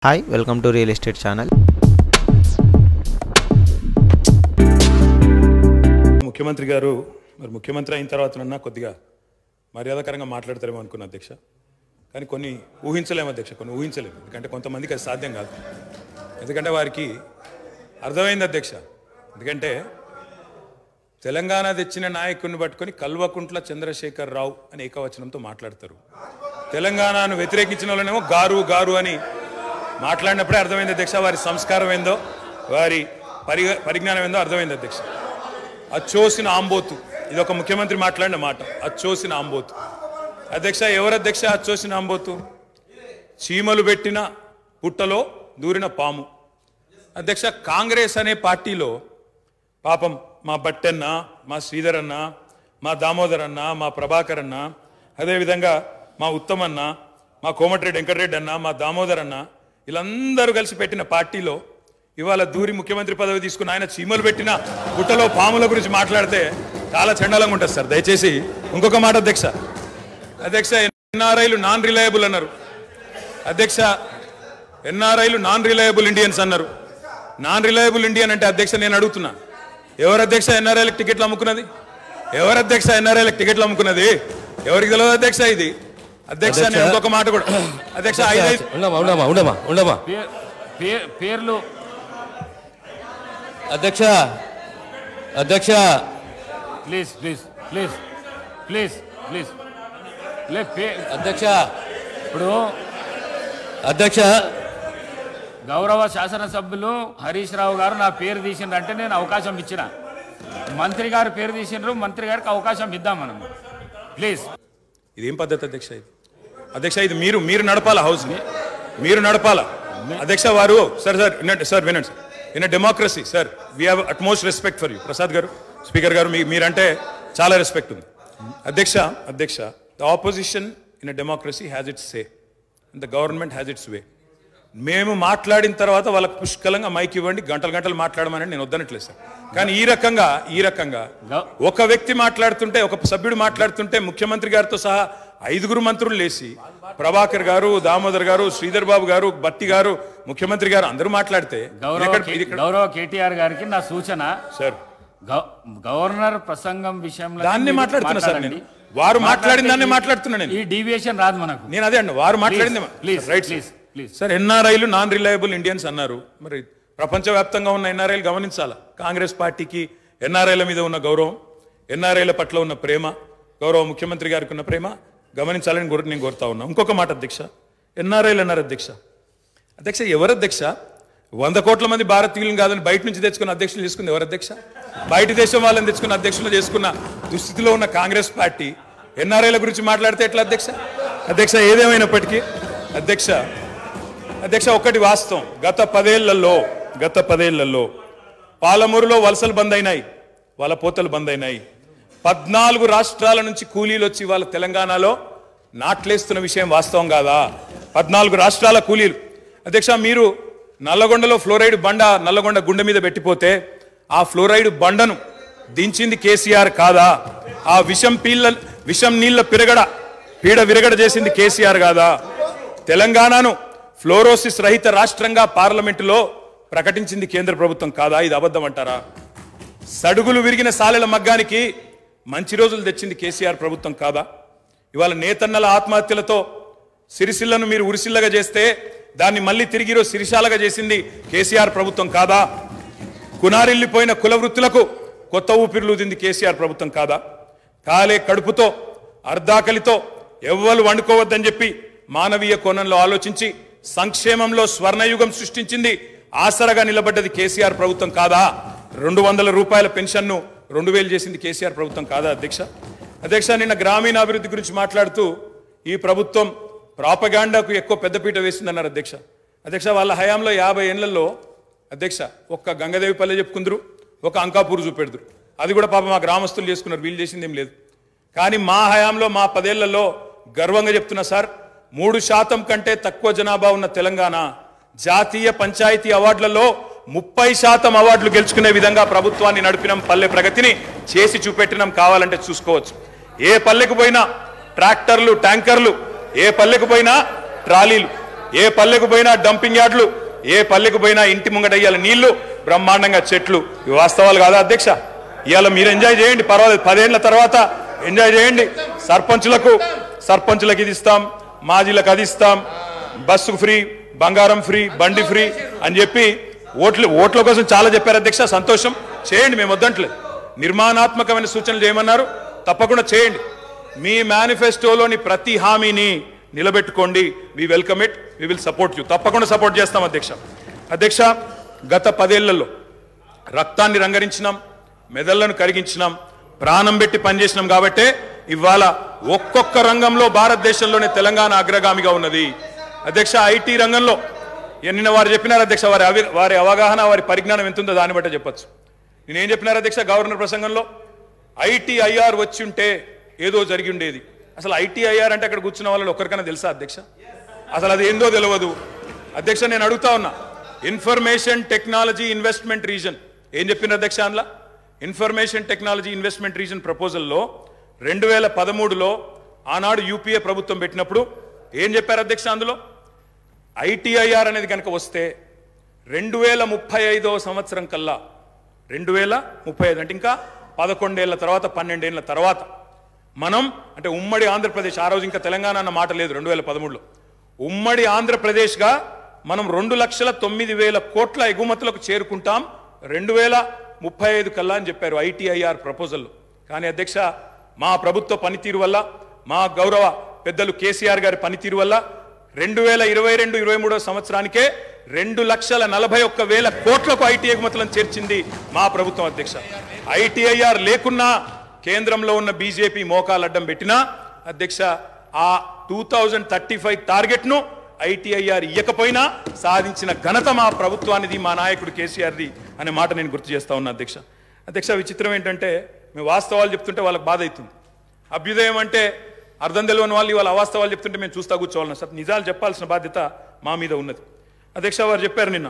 Hi, welcome to Real Estate Channel. ముఖ్యమంత్రి గారు మరి ముఖ్యమంత్రి అయిన తర్వాతనన్నా కొద్దిగా మర్యాదకరంగా మాట్లాడతారేమో అనుకున్న అధ్యక్ష. కానీ కొన్ని ఊహించలేము అధ్యక్ష, కొన్ని ఊహించలేము. ఎందుకంటే కొంతమందికి అది సాధ్యం కాదు. ఎందుకంటే వారికి అర్థమైంది అధ్యక్ష. ఎందుకంటే తెలంగాణ తెచ్చిన నాయకుడిని పట్టుకొని కల్వకుంట్ల చంద్రశేఖర్ రావు అని ఏకవచనంతో మాట్లాడతారు. తెలంగాణను వ్యతిరేకించిన వాళ్ళనేమో గారు గారు అని మాట్లాడినప్పుడే అర్థమైంది అధ్యక్ష వారి సంస్కారం ఏందో, వారి పరిజ్ఞానం ఏందో అర్థమైంది అధ్యక్ష. అచ్చోసిన ఆంబోతు, ఇది ఒక ముఖ్యమంత్రి మాట్లాడిన మాట. అచ్చోసిన ఆంబోతు అధ్యక్ష. ఎవరు అధ్యక్ష అచ్చోసిన ఆంబోతు? చీమలు పెట్టిన పుట్టలో దూరిన పాము అధ్యక్ష. కాంగ్రెస్ అనే పార్టీలో పాపం మా బట్టన్న, మా శ్రీధర్ అన్న, మా దామోదర్ అన్న, మా ప్రభాకర్ అన్న, అదేవిధంగా మా ఉత్తమన్న, మా కోమటిరెడ్డి వెంకటరెడ్డి అన్న, మా దామోదర్ అన్న, వీళ్ళందరూ కలిసి పెట్టిన పార్టీలో ఇవాళ దూరి ముఖ్యమంత్రి పదవి తీసుకుని ఆయన చీమలు పెట్టిన పుట్టలో పాముల గురించి మాట్లాడితే చాలా చండాలంగా ఉంటుంది సార్. దయచేసి ఇంకొక మాట అధ్యక్ష. అధ్యక్ష ఎన్ఆర్ఐలు నాన్ రిలయబుల్ అన్నారు అధ్యక్ష. ఎన్ఆర్ఐలు నాన్ రిలయబుల్ ఇండియన్స్ అన్నారు. నాన్ రిలయబుల్ ఇండియన్ అంటే అధ్యక్ష నేను అడుగుతున్నా, ఎవరు అధ్యక్ష ఎన్ఆర్ఐలకు టికెట్లు అమ్ముకున్నది? ఎవరు అధ్యక్ష ఎన్ఆర్ఐలకు టికెట్లు అమ్ముకున్నది? ఎవరికి తెలియదు అధ్యక్ష ఇది? అధ్యక్ష నేను ఇంకొక మాట కూడా అధ్యక్ష పేర్లు అధ్యక్ష అధ్యక్ష please please please please please అధ్యక్ష ఇప్పుడు అధ్యక్ష గౌరవ శాసనసభ్యులు హరీష్ రావు గారు నా పేరు తీసిండ్రంటే నేను అవకాశం ఇచ్చిన. మంత్రి గారు పేరు తీసిండ్రు, మంత్రి గారికి అవకాశం ఇద్దాం మనం. ప్లీజ్. ఇదేం పద్ధతి అధ్యక్ష? ఇది అధ్యక్ష ఇది మీరు నడపాలా, హౌస్ని మీరు నడపాలా అధ్యక్ష. వారు సార్ సార్ వినండి sir. In democracy sir we have utmost respect for you. Prasad garu, speaker garu, మీరంటే చాలా రెస్పెక్ట్ ఉంది అధ్యక్ష. అధ్యక్ష the opposition in a democracy has its say and the government has its way. మేము మాట్లాడిన తర్వాత వాళ్ళకి పుష్కలంగా మైక్ ఇవ్వండి, గంటలు గంటలు మాట్లాడమని నేను వద్దనట్లేదు సార్. కానీ ఈ రకంగా ఒక వ్యక్తి మాట్లాడుతుంటే, ఒక సభ్యుడు మాట్లాడుతుంటే ముఖ్యమంత్రి గారితో సహా 5 మంత్రులు లేచి ప్రభాకర్ గారు, దామోదర్ గారు, శ్రీధర్ బాబు గారు, బట్టి గారు, ముఖ్యమంత్రి గారు అందరూ మాట్లాడితే గౌరవ కేటీఆర్ గారికి నా సూచన సార్, గవర్నర్ ప్రసంగం విషయంలో దాన్ని మాట్లాడుతున్నా సార్. నేను వారు మాట్లాడిన దాన్ని మాట్లాడుతున్నాను. ఈ డీవియేషన్ రాదు మనకు. నేను అదే అండి, వారు మాట్లాడింది రైట్ సార్. ఎన్ఆర్ఐలు నాన్ రిలయబుల్ ఇండియన్స్ అన్నారు. మరి ప్రపంచవ్యాప్తంగా ఉన్న ఎన్ఆర్ఐలు గమనించాలా. కాంగ్రెస్ పార్టీకి ఎన్ఆర్ఐల మీద ఉన్న గౌరవం, ఎన్ఆర్ఐల పట్ల ఉన్న ప్రేమ, గౌరవ ముఖ్యమంత్రి గారికి ఉన్న ప్రేమ గమనించాలని నేను కోరుతా ఉన్నా. ఇంకొక మాట అధ్యక్ష, ఎన్ఆర్ఐలు అన్నారు అధ్యక్ష. అధ్యక్ష ఎవరు అధ్యక్ష? 100 కోట్ల మంది భారతీయులను కాదని బయట నుంచి తెచ్చుకున్న అధ్యక్షులు తీసుకుంది ఎవరు అధ్యక్ష? బయట దేశం వాళ్ళని తెచ్చుకున్న అధ్యక్షులు చేసుకున్న దుస్థితిలో ఉన్న కాంగ్రెస్ పార్టీ ఎన్ఆర్ఐల గురించి మాట్లాడితే ఎట్లా అధ్యక్ష? అధ్యక్ష ఏదేమైనప్పటికీ అధ్యక్ష ఒకటి వాస్తవం, గత 10 ఏళ్లలో పాలమూరులో వలసలు బంద్ అయినాయి, వాళ్ళ పోతలు బంద్ అయినాయి. 14 రాష్ట్రాల నుంచి కూలీలు వచ్చి వాళ్ళ తెలంగాణలో నాట్లేస్తున్న విషయం వాస్తవం కాదా? 14 రాష్ట్రాల కూలీలు అధ్యక్ష. మీరు నల్లగొండలో ఫ్లోరైడ్ బండ నల్లగొండ గుండె మీద పెట్టిపోతే ఆ ఫ్లోరైడ్ బండను దించింది కేసీఆర్ కాదా? ఆ విషం నీళ్ల పీడ విరగడ చేసింది కేసీఆర్ కాదా? తెలంగాణను ఫ్లోరోసిస్ రహిత రాష్ట్రంగా పార్లమెంటులో ప్రకటించింది కేంద్ర ప్రభుత్వం కాదా? ఇది అబద్ధం అంటారా? సడుగులు విరిగిన సాలెల మగ్గానికి మంచి రోజులు తెచ్చింది కేసీఆర్ ప్రభుత్వం కాదా? ఇవాళ నేతన్నల ఆత్మహత్యలతో సిరిసిల్లను మీరు ఉరిసిల్లగా చేస్తే దాన్ని మళ్ళీ తిరిగి సిరిశాలగా చేసింది కేసీఆర్ ప్రభుత్వం కాదా? కునారిల్లిపోయిన కుల వృత్తులకు కొత్త ఊపిరులు ఊదింది కేసీఆర్ ప్రభుత్వం కాదా? కాలే కడుపుతో అర్ధాకలితో ఎవ్వరు వండుకోవద్దని చెప్పి మానవీయ కోణంలో ఆలోచించి సంక్షేమంలో స్వర్ణయుగం సృష్టించింది, ఆసరగా నిలబడ్డది కేసీఆర్ ప్రభుత్వం కాదా? 200 రూపాయల పెన్షన్ను 2000 చేసింది కేసీఆర్ ప్రభుత్వం కాదా అధ్యక్ష? నిన్న గ్రామీణాభివృద్ధి గురించి మాట్లాడుతూ ఈ ప్రభుత్వం ప్రాపగాండాకు ఎక్కువ పెద్దపీట వేసిందన్నారు అధ్యక్ష. వాళ్ళ హయాంలో 50 ఏళ్లలో అధ్యక్ష ఒక్క గంగదేవి పల్లె చెప్పుకుందరు, ఒక అంకాపూర్ చూపెడుదురు. అది కూడా పాప మా గ్రామస్తులు చేసుకున్నారు, వీళ్ళు చేసింది ఏం లేదు. కానీ మా హయాంలో మా 10 ఏళ్లలో గర్వంగా చెప్తున్నా సార్, 3% కంటే తక్కువ జనాభా ఉన్న తెలంగాణ జాతీయ పంచాయతీ అవార్డులలో 30% అవార్డులు గెలుచుకునే విధంగా ప్రభుత్వాన్ని నడిపినాం. పల్లె ప్రగతిని చేసి చూపెట్టినాం. కావాలంటే చూసుకోవచ్చు. ఏ పల్లెకు పోయినా ట్రాక్టర్లు, ట్యాంకర్లు, ఏ పల్లెకు పోయినా ట్రాలీలు, ఏ పల్లెకు పోయినా డంపింగ్ యార్డ్లు, ఏ పల్లెకు పోయినా ఇంటి ముంగట ఇయ్యాల నీళ్లు, బ్రహ్మాండంగా చెట్లు. ఇవి వాస్తవాలు కాదా అధ్యక్ష? ఇవాళ మీరు ఎంజాయ్ చేయండి, పర్వాలేదు. 10 ఏళ్ల తర్వాత ఎంజాయ్ చేయండి. సర్పంచులకు ఇది ఇస్తాం, మాజీలకు అది ఇస్తాం, బస్సు ఫ్రీ, బంగారం ఫ్రీ, బండి ఫ్రీ అని చెప్పి ఓట్ల కోసం చాలా చెప్పారు అధ్యక్ష. సంతోషం, చేయండి, మేము వద్దంటలేదు. నిర్మాణాత్మకమైన సూచనలు చేయమన్నారు, తప్పకుండా చేయండి. మీ మేనిఫెస్టోలోని ప్రతి హామీని నిలబెట్టుకోండి. We welcome it, we will support you. తప్పకుండా సపోర్ట్ చేస్తాం అధ్యక్ష. గత 10 ఏళ్లలో రక్తాన్ని రంగరించినాం, మెదళ్లను కరిగించినాం, ప్రాణం పెట్టి పనిచేసినాం. కాబట్టే ఇవాళ ఒక్కొక్క రంగంలో భారతదేశంలోనే తెలంగాణ అగ్రగామిగా ఉన్నది అధ్యక్ష. ఐటీ రంగంలో నిన్న వారు చెప్పినారు అధ్యక్ష, వారి అవగాహన, వారి పరిజ్ఞానం ఎంతుందో దాన్ని బట్టే చెప్పొచ్చు. నేనేం చెప్పినారు అధ్యక్ష గవర్నర్ ప్రసంగంలో? ITIR వచ్చి ఉంటే ఏదో జరిగి ఉండేది. అసలు ITIR అంటే అక్కడ కూర్చున్న వాళ్ళు ఒక్కరికైనా తెలుసా అధ్యక్ష? అసలు అది ఏందో తెలియదు అధ్యక్ష. నేను అడుగుతా ఉన్నా, ఇన్ఫర్మేషన్ టెక్నాలజీ ఇన్వెస్ట్మెంట్ రీజన్ ఏం చెప్పిన అధ్యక్ష? అందులో ఇన్ఫర్మేషన్ టెక్నాలజీ ఇన్వెస్ట్మెంట్ రీజన్ ప్రపోజల్లో 2013లో ఆనాడు UPA ప్రభుత్వం పెట్టినప్పుడు ఏం చెప్పారు అధ్యక్ష? అందులో ITIR అనేది కనుక వస్తే 2035వ సంవత్సరం కల్లా, 2035 అంటే ఇంకా 11 ఏళ్ల తర్వాత, 12 ఏళ్ల తర్వాత మనం, అంటే ఉమ్మడి ఆంధ్రప్రదేశ్, ఆ రోజు ఇంకా తెలంగాణ అన్న మాట లేదు 2013లో, ఉమ్మడి ఆంధ్రప్రదేశ్గా మనం 2,09,000 కోట్ల ఎగుమతులకు చేరుకుంటాం 2035 కల్లా అని చెప్పారు ITIR ప్రపోజల్లో. కానీ అధ్యక్ష, మా ప్రభుత్వ పనితీరు వల్ల, మా గౌరవ పెద్దలు కేసీఆర్ గారి పనితీరు వల్ల 2022-23 సంవత్సరానికే 2,41,000 కోట్లకు IT ఎగుమతులను చేర్చింది మా ప్రభుత్వం అధ్యక్ష. ITIR లేకున్నా కేంద్రంలో ఉన్న బీజేపీ మోకాలు అడ్డం పెట్టినా అధ్యక్ష, ఆ 2035 టార్గెట్ను ITIR ఇయ్యకపోయినా సాధించిన ఘనత మా ప్రభుత్వానిది, మా నాయకుడు కేసీఆర్ది అనే మాట నేను గుర్తు చేస్తా ఉన్నా అధ్యక్ష. విచిత్రం ఏంటంటే, మేము వాస్తవాలు చెప్తుంటే వాళ్ళకి బాధ అవుతుంది. అభ్యుదయం అంటే అర్థం తెలియని వాళ్ళు ఇవాళ అవాస్తవాలు చెప్తుంటే మేము చూస్తా కూర్చోవాలన్నా సార్. నిజాలు చెప్పాల్సిన బాధ్యత మా మీద ఉన్నది అధ్యక్ష. వారు చెప్పారు నిన్న,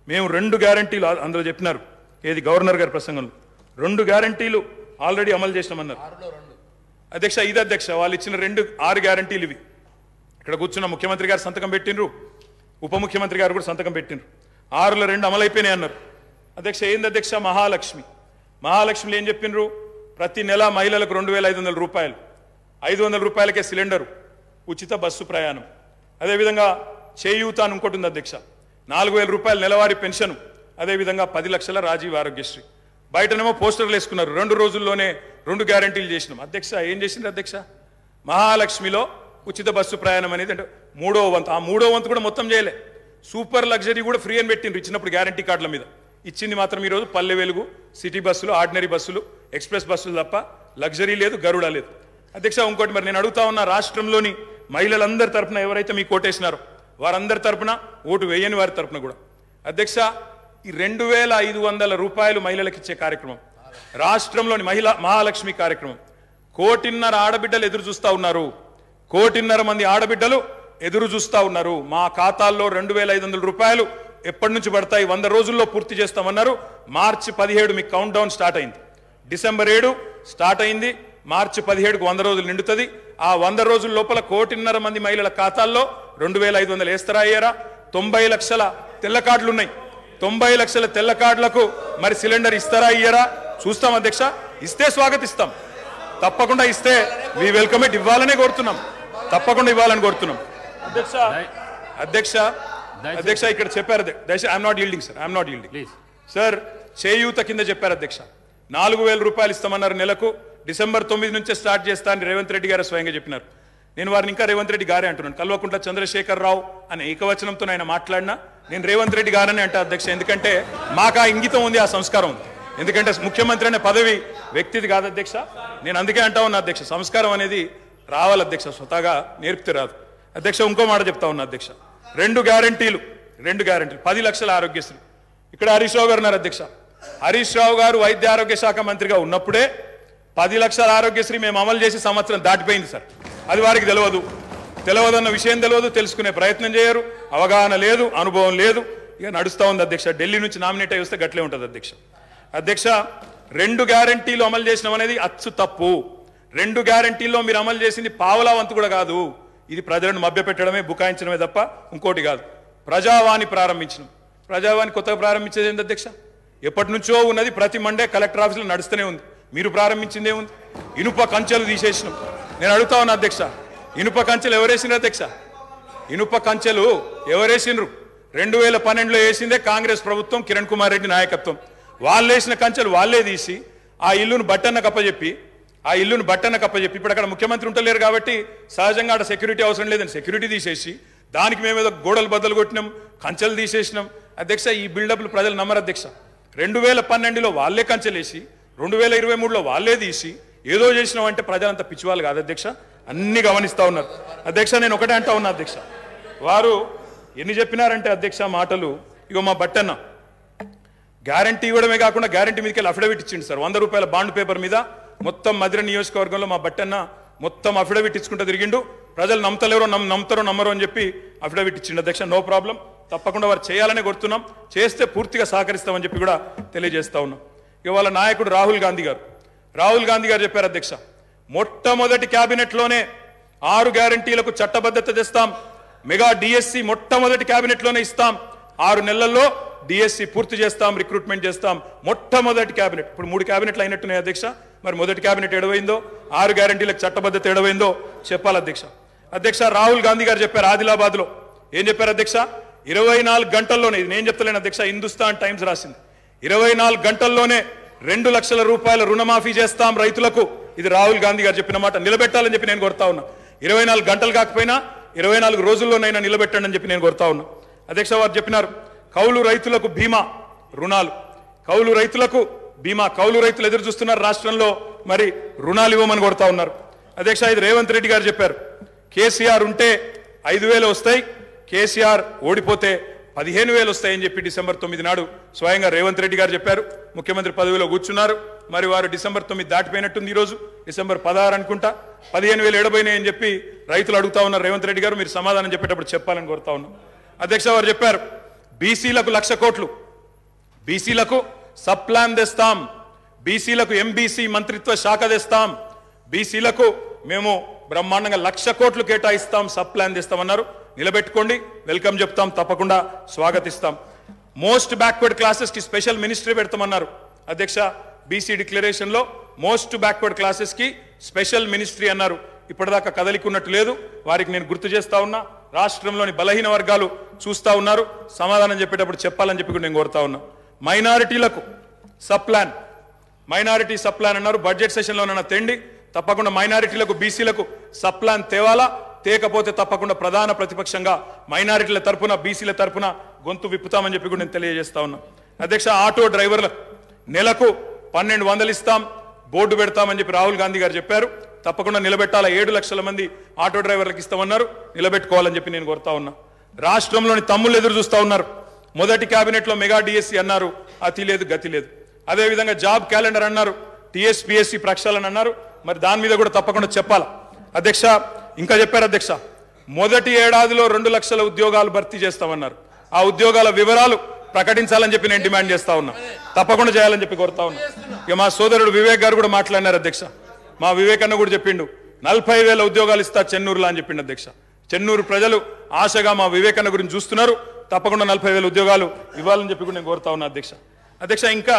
మేము 2 గ్యారంటీలు అందులో చెప్పినారు, ఏది గవర్నర్ గారి ప్రసంగంలో 2 గ్యారంటీలు ఆల్రెడీ అమలు చేసినామన్నారు అధ్యక్ష. ఇది అధ్యక్ష, వాళ్ళు ఇచ్చిన 6 గ్యారంటీలు ఇవి. ఇక్కడ కూర్చున్న ముఖ్యమంత్రి గారు సంతకం పెట్టినరు, ఉప ముఖ్యమంత్రి గారు కూడా సంతకం పెట్టినరు. 6లో 2 అమలైపోయినాయి అన్నారు అధ్యక్ష. ఏంది అధ్యక్ష? మహాలక్ష్మిలో ఏం చెప్పినరు? ప్రతి నెల మహిళలకు 2,500 రూపాయలు, 500 రూపాయలకే సిలిండరు, ఉచిత బస్సు ప్రయాణం. అదేవిధంగా చేయూత అని ఇంకోటి ఉంది అధ్యక్ష, 4,000 రూపాయలు నెలవారీ పెన్షన్. అదేవిధంగా 10 లక్షల రాజీవ్ ఆరోగ్యశ్రీ. బయటనేమో పోస్టర్లు వేసుకున్నారు, 2 రోజుల్లోనే 2 గ్యారంటీలు చేసినాం అధ్యక్ష. ఏం చేసింది అధ్యక్ష? మహాలక్ష్మిలో ఉచిత బస్సు ప్రయాణం అనేది అంటే 3వ వంతు, ఆ 3వ వంతు కూడా మొత్తం చేయలే. సూపర్ లగ్జరీ కూడా ఫ్రీ అని పెట్టిండ్రు ఇచ్చినప్పుడు గ్యారంటీ కార్డుల మీద. ఇచ్చింది మాత్రం ఈరోజు పల్లె వెలుగు, సిటీ బస్సులు, ఆర్డినరీ బస్సులు, ఎక్స్ప్రెస్ బస్సులు తప్ప లగ్జరీ లేదు, గరుడ లేదు అధ్యక్ష. ఇంకోటి మరి నేను అడుగుతా ఉన్నా, రాష్ట్రంలోని మహిళలందరి తరఫున ఎవరైతే మీకు ఓటేసినారో వారందరి తరఫున, ఓటు వేయని వారి తరఫున కూడా అధ్యక్ష, ఈ 2,500 రూపాయలు మహిళలకు ఇచ్చే కార్యక్రమం, రాష్ట్రంలోని మహాలక్ష్మి కార్యక్రమం, 1,500,000 ఆడబిడ్డలు ఎదురు చూస్తా ఉన్నారు. 1,500,000 మంది ఆడబిడ్డలు ఎదురు చూస్తా ఉన్నారు. మా ఖాతాల్లో 2,500 రూపాయలు ఎప్పటి నుంచి పడతాయి? 100 రోజుల్లో పూర్తి చేస్తామన్నారు. మార్చి 17 మీకు కౌంట్ డౌన్ స్టార్ట్ అయింది. డిసెంబర్ 7 స్టార్ట్ అయింది. మార్చి 17కు 100 రోజులు నిండుతుంది. ఆ 100 రోజుల లోపల 1,500,000 మంది మహిళల ఖాతాల్లో 2,500 వేస్తారా అయ్యారా? 90 లక్షల తెల్ల కార్డులు ఉన్నాయి. 90 లక్షల తెల్ల కార్డులకు మరి సిలిండర్ ఇస్తారా అయ్యారా? చూస్తాం అధ్యక్ష. ఇస్తే స్వాగతిస్తాం, తప్పకుండా ఇస్తే వి వెల్కమ్ ఇట్. ఇవ్వాలనే కోరుతున్నాం, తప్పకుండా ఇవ్వాలని కోరుతున్నాం అధ్యక్ష. ఇక్కడ చెప్పారు I'm not yielding sir, I'm not yielding sir. చేయూత కింద చెప్పారు అధ్యక్ష, 4,000 రూపాయలు ఇస్తామన్నారు నెలకు. డిసెంబర్ 9 నుంచే స్టార్ట్ చేస్తా అని రేవంత్ రెడ్డి గారు స్వయంగా చెప్పినారు. నేను వారిని ఇంకా రేవంత్ రెడ్డి గారే అంటున్నాను. కల్వకుంట్ల చంద్రశేఖర్ రావు అనే ఏకవచనంతో ఆయన మాట్లాడినా నేను రేవంత్ రెడ్డి గారని అంటా అధ్యక్ష. ఎందుకంటే మాకు ఆ ఇంగితం ఉంది, ఆ సంస్కారం ఉంది. ఎందుకంటే ముఖ్యమంత్రి అనే పదవి వ్యక్తిది కాదు అధ్యక్ష. నేను అందుకే అంటా ఉన్నా అధ్యక్ష, సంస్కారం అనేది రావాలి అధ్యక్ష, స్వతహాగా నేర్పితే రాదు అధ్యక్ష. ఇంకో మాట చెప్తా ఉన్నా అధ్యక్ష, 2 గ్యారంటీలు 10 లక్షల ఆరోగ్యశ్రీ. ఇక్కడ హరీష్ రావు గారు ఉన్నారు అధ్యక్ష. హరీష్ రావు గారు వైద్య ఆరోగ్య శాఖ మంత్రిగా ఉన్నప్పుడే 10 లక్షల ఆరోగ్యశ్రీ మేము అమలు చేసి సంవత్సరం దాటిపోయింది సార్. అది వారికి తెలియదన్న విషయం తెలియదు, తెలుసుకునే ప్రయత్నం చేయరు, అవగాహన లేదు, అనుభవం లేదు. ఇక నడుస్తూ ఉంది అధ్యక్ష. ఢిల్లీ నుంచి నామినేట్ అయి వస్తే గట్లే ఉంటుంది అధ్యక్ష. 2 గ్యారంటీలు అమలు చేసినాం అనేది అచ్చు తప్పు. 2 గ్యారంటీల్లో మీరు అమలు చేసింది పావలా వంతు కూడా కాదు. ఇది ప్రజలను మభ్యపెట్టడమే, బుకాయించడమే తప్ప ఇంకోటి కాదు. ప్రజావాణి ప్రారంభించినాం. ప్రజావాణి కొత్తగా ప్రారంభించేది ఏంటి అధ్యక్ష? ఎప్పటి నుంచో ఉన్నది, ప్రతి మండే కలెక్టర్ ఆఫీసులో నడుస్తూనే ఉంది. మీరు ప్రారంభించిందే ఉంది. ఇనుప కంచెలు తీసేసినాం. నేను అడుగుతా ఉన్నా అధ్యక్ష, ఇనుప కంచెలు ఎవరేసినారు అధ్యక్ష? ఇనుప కంచెలు ఎవరేసినరు? 2012లో వేసిందే కాంగ్రెస్ ప్రభుత్వం, కిరణ్ కుమార్ రెడ్డి నాయకత్వం. వాళ్ళు వేసిన కంచెలు వాళ్ళే తీసి ఆ ఇల్లును బట్టన్న కప్పచెప్పి ఇప్పుడు అక్కడ ముఖ్యమంత్రి ఉంటలేరు కాబట్టి సహజంగా అక్కడ సెక్యూరిటీ అవసరం లేదని సెక్యూరిటీ తీసేసి దానికి మేమేదో గోడలు బద్దలు కొట్టినాం, కంచెలు తీసేసినాం. అధ్యక్ష, ఈ బిల్డప్లు ప్రజలు నమ్మరు అధ్యక్ష. 2012లో వాళ్ళే కంచెలేసి 2023లో వాళ్ళే తీసి ఏదో చేసినాం అంటే ప్రజలంతా పిచ్చివాళ్ళు కాదు అధ్యక్ష, అన్ని గమనిస్తా ఉన్నారు. అధ్యక్ష, నేను ఒకటే అంటా ఉన్నా అధ్యక్ష, వారు ఎన్ని చెప్పినారంటే అధ్యక్ష మాటలు, ఇగో మా బట్టన్న గ్యారంటీ ఇవ్వడమే కాకుండా గ్యారంటీ మీదకి వెళ్ళి అఫిడవిట్ ఇచ్చిండు సార్. 100 రూపాయల బాండ్ పేపర్ మీద మొత్తం మధిర నియోజకవర్గంలో మా బట్టన్న మొత్తం అఫిడవిట్ ఇచ్చుకుంటూ తిరిగిండు. ప్రజలు నమ్మతలేరో నమ్ముతారో నమ్మరో అని చెప్పి అఫిడవిట్ ఇచ్చిండు అధ్యక్ష. నో ప్రాబ్లం, తప్పకుండా వారు చేయాలనే కోరుతున్నాం, చేస్తే పూర్తిగా సహకరిస్తామని చెప్పి కూడా తెలియజేస్తా ఉన్నాం. ఇవాళ నాయకుడు రాహుల్ గాంధీ గారు చెప్పారు అధ్యక్ష, మొట్టమొదటి క్యాబినెట్లోనే 6 గ్యారంటీలకు చట్టబద్ధత తెస్తాం, మెగా డిఎస్సి మొట్టమొదటి క్యాబినెట్లోనే ఇస్తాం, 6 నెలల్లో డిఎస్సి పూర్తి చేస్తాం, రిక్రూట్మెంట్ చేస్తాం. మొట్టమొదటి క్యాబినెట్. ఇప్పుడు 3 క్యాబినెట్లు అయినట్టున్నాయి అధ్యక్ష. మరి మొదటి క్యాబినెట్ ఎడవైందో, 6 గ్యారంటీలకు చట్టబద్ధత ఎడవైందో చెప్పాలి అధ్యక్ష. అధ్యక్ష, రాహుల్ గాంధీ గారు చెప్పారు ఆదిలాబాద్ లో. ఏం చెప్పారు అధ్యక్ష? 24 గంటల్లోనే, ఇది నేను చెప్తలేను అధ్యక్ష, హిందుస్థాన్ టైమ్స్ రాసింది, 24 గంటల్లోనే 2 లక్షల రూపాయల రుణమాఫీ చేస్తాం రైతులకు. ఇది రాహుల్ గాంధీ గారు చెప్పిన మాట. నిలబెట్టాలని చెప్పి నేను కోరుతా ఉన్నా. 24 గంటలు కాకపోయినా 24 రోజుల్లోనైనా నిలబెట్టండి అని చెప్పి నేను కోరుతా ఉన్నా. అధ్యక్ష, వారు చెప్పినారు కౌలు రైతులకు బీమా రుణాలు, కౌలు రైతులకు బీమా, కౌలు రైతులు ఎదురు చూస్తున్నారు రాష్ట్రంలో, మరి రుణాలు ఇవ్వమని కోరుతా ఉన్నారు. అధ్యక్ష, ఇది రేవంత్ రెడ్డి గారు చెప్పారు. కేసీఆర్ ఉంటే 5,000 వస్తాయి, కేసీఆర్ ఓడిపోతే 15,000 వస్తాయని చెప్పి డిసెంబర్ 9 నాడు స్వయంగా రేవంత్ రెడ్డి గారు చెప్పారు. ముఖ్యమంత్రి పదవిలో కూర్చున్నారు. మరి వారు డిసెంబర్ 9 దాటిపోయినట్టుంది. ఈరోజు డిసెంబర్ 16 అనుకుంటా. 15,000 ఎడబోయినాయని చెప్పి రైతులు అడుగుతా ఉన్నారు. రేవంత్ రెడ్డి గారు మీరు సమాధానం చెప్పేటప్పుడు చెప్పాలని కోరుతా ఉన్నాం. అధ్యక్ష, వారు చెప్పారు బీసీలకు 1,00,000 కోట్లు, బీసీలకు సబ్ ప్లాన్ తెస్తాం, బీసీలకు ఎంబీసీ మంత్రిత్వ శాఖ తెస్తాం, బీసీలకు మేము బ్రహ్మాండంగా 1,00,000 కోట్లు కేటాయిస్తాం, సబ్ ప్లాన్ తెస్తామన్నారు. నిలబెట్టుకోండి, వెల్కమ్ చెప్తాం, తప్పకుండా స్వాగతిస్తాం. మోస్ట్ బ్యాక్వర్డ్ క్లాసెస్ కి స్పెషల్ మినిస్ట్రీ పెడతామన్నారు. అధ్యక్ష, బీసీ డిక్లరేషన్ లో మోస్ట్ బ్యాక్వర్డ్ క్లాసెస్ కి స్పెషల్ మినిస్ట్రీ అన్నారు. ఇప్పటిదాకా కదలికున్నట్టు లేదు. వారికి నేను గుర్తు చేస్తా ఉన్నా. రాష్ట్రంలోని బలహీన వర్గాలు చూస్తా ఉన్నారు. సమాధానం చెప్పేటప్పుడు చెప్పాలని చెప్పి నేను కోరుతా ఉన్నా. మైనారిటీలకు sub plan, minority sub plan అన్నారు. బడ్జెట్ సెషన్లో నన్న తెండి, తప్పకుండా మైనారిటీలకు బీసీలకు సబ్ ప్లాన్ తేవాలా, తేకపోతే తప్పకుండా ప్రధాన ప్రతిపక్షంగా మైనారిటీల తరపున బీసీల తరపున గొంతు విప్పుతామని చెప్పి కూడా నేను తెలియజేస్తా ఉన్నా. అధ్యక్ష, ఆటో డ్రైవర్లకు నెలకు 1,200 ఇస్తాం, బోర్డు పెడతామని చెప్పి రాహుల్ గాంధీ గారు చెప్పారు. తప్పకుండా నిలబెట్టాలా. 7 లక్షల మంది ఆటో డ్రైవర్లకు ఇస్తామన్నారు. నిలబెట్టుకోవాలని చెప్పి నేను కోరుతా ఉన్నా. రాష్ట్రంలోని తమ్ముళ్ళు ఎదురు చూస్తా ఉన్నారు. మొదటి కేబినెట్ లో మెగా డిఎస్సి అన్నారు, అతి లేదు గతి లేదు. అదేవిధంగా జాబ్ క్యాలెండర్ అన్నారు, టీఎస్పీఎస్సీ ప్రక్షాళన అన్నారు. మరి దాని మీద కూడా తప్పకుండా చెప్పాలా. అధ్యక్ష, ఇంకా చెప్పారు అధ్యక్ష, మొదటి ఏడాదిలో 2 లక్షల ఉద్యోగాలు భర్తీ చేస్తామన్నారు. ఆ ఉద్యోగాల వివరాలు ప్రకటించాలని చెప్పి నేను డిమాండ్ చేస్తా ఉన్నా. తప్పకుండా చేయాలని చెప్పి కోరుతా ఉన్నా. ఇక మా సోదరుడు వివేక్ గారు కూడా మాట్లాడినారు అధ్యక్ష. మా వివేక్ అన్న కూడా చెప్పిండు 40,000 ఉద్యోగాలు ఇస్తా చెన్నూరులో అని చెప్పిండు అధ్యక్ష. చెన్నూరు ప్రజలు ఆశగా మా వివేక్ అన్న గురించి చూస్తున్నారు. తప్పకుండా 40,000 ఉద్యోగాలు ఇవ్వాలని చెప్పి కూడా నేను కోరుతా ఉన్నా అధ్యక్ష. అధ్యక్ష, ఇంకా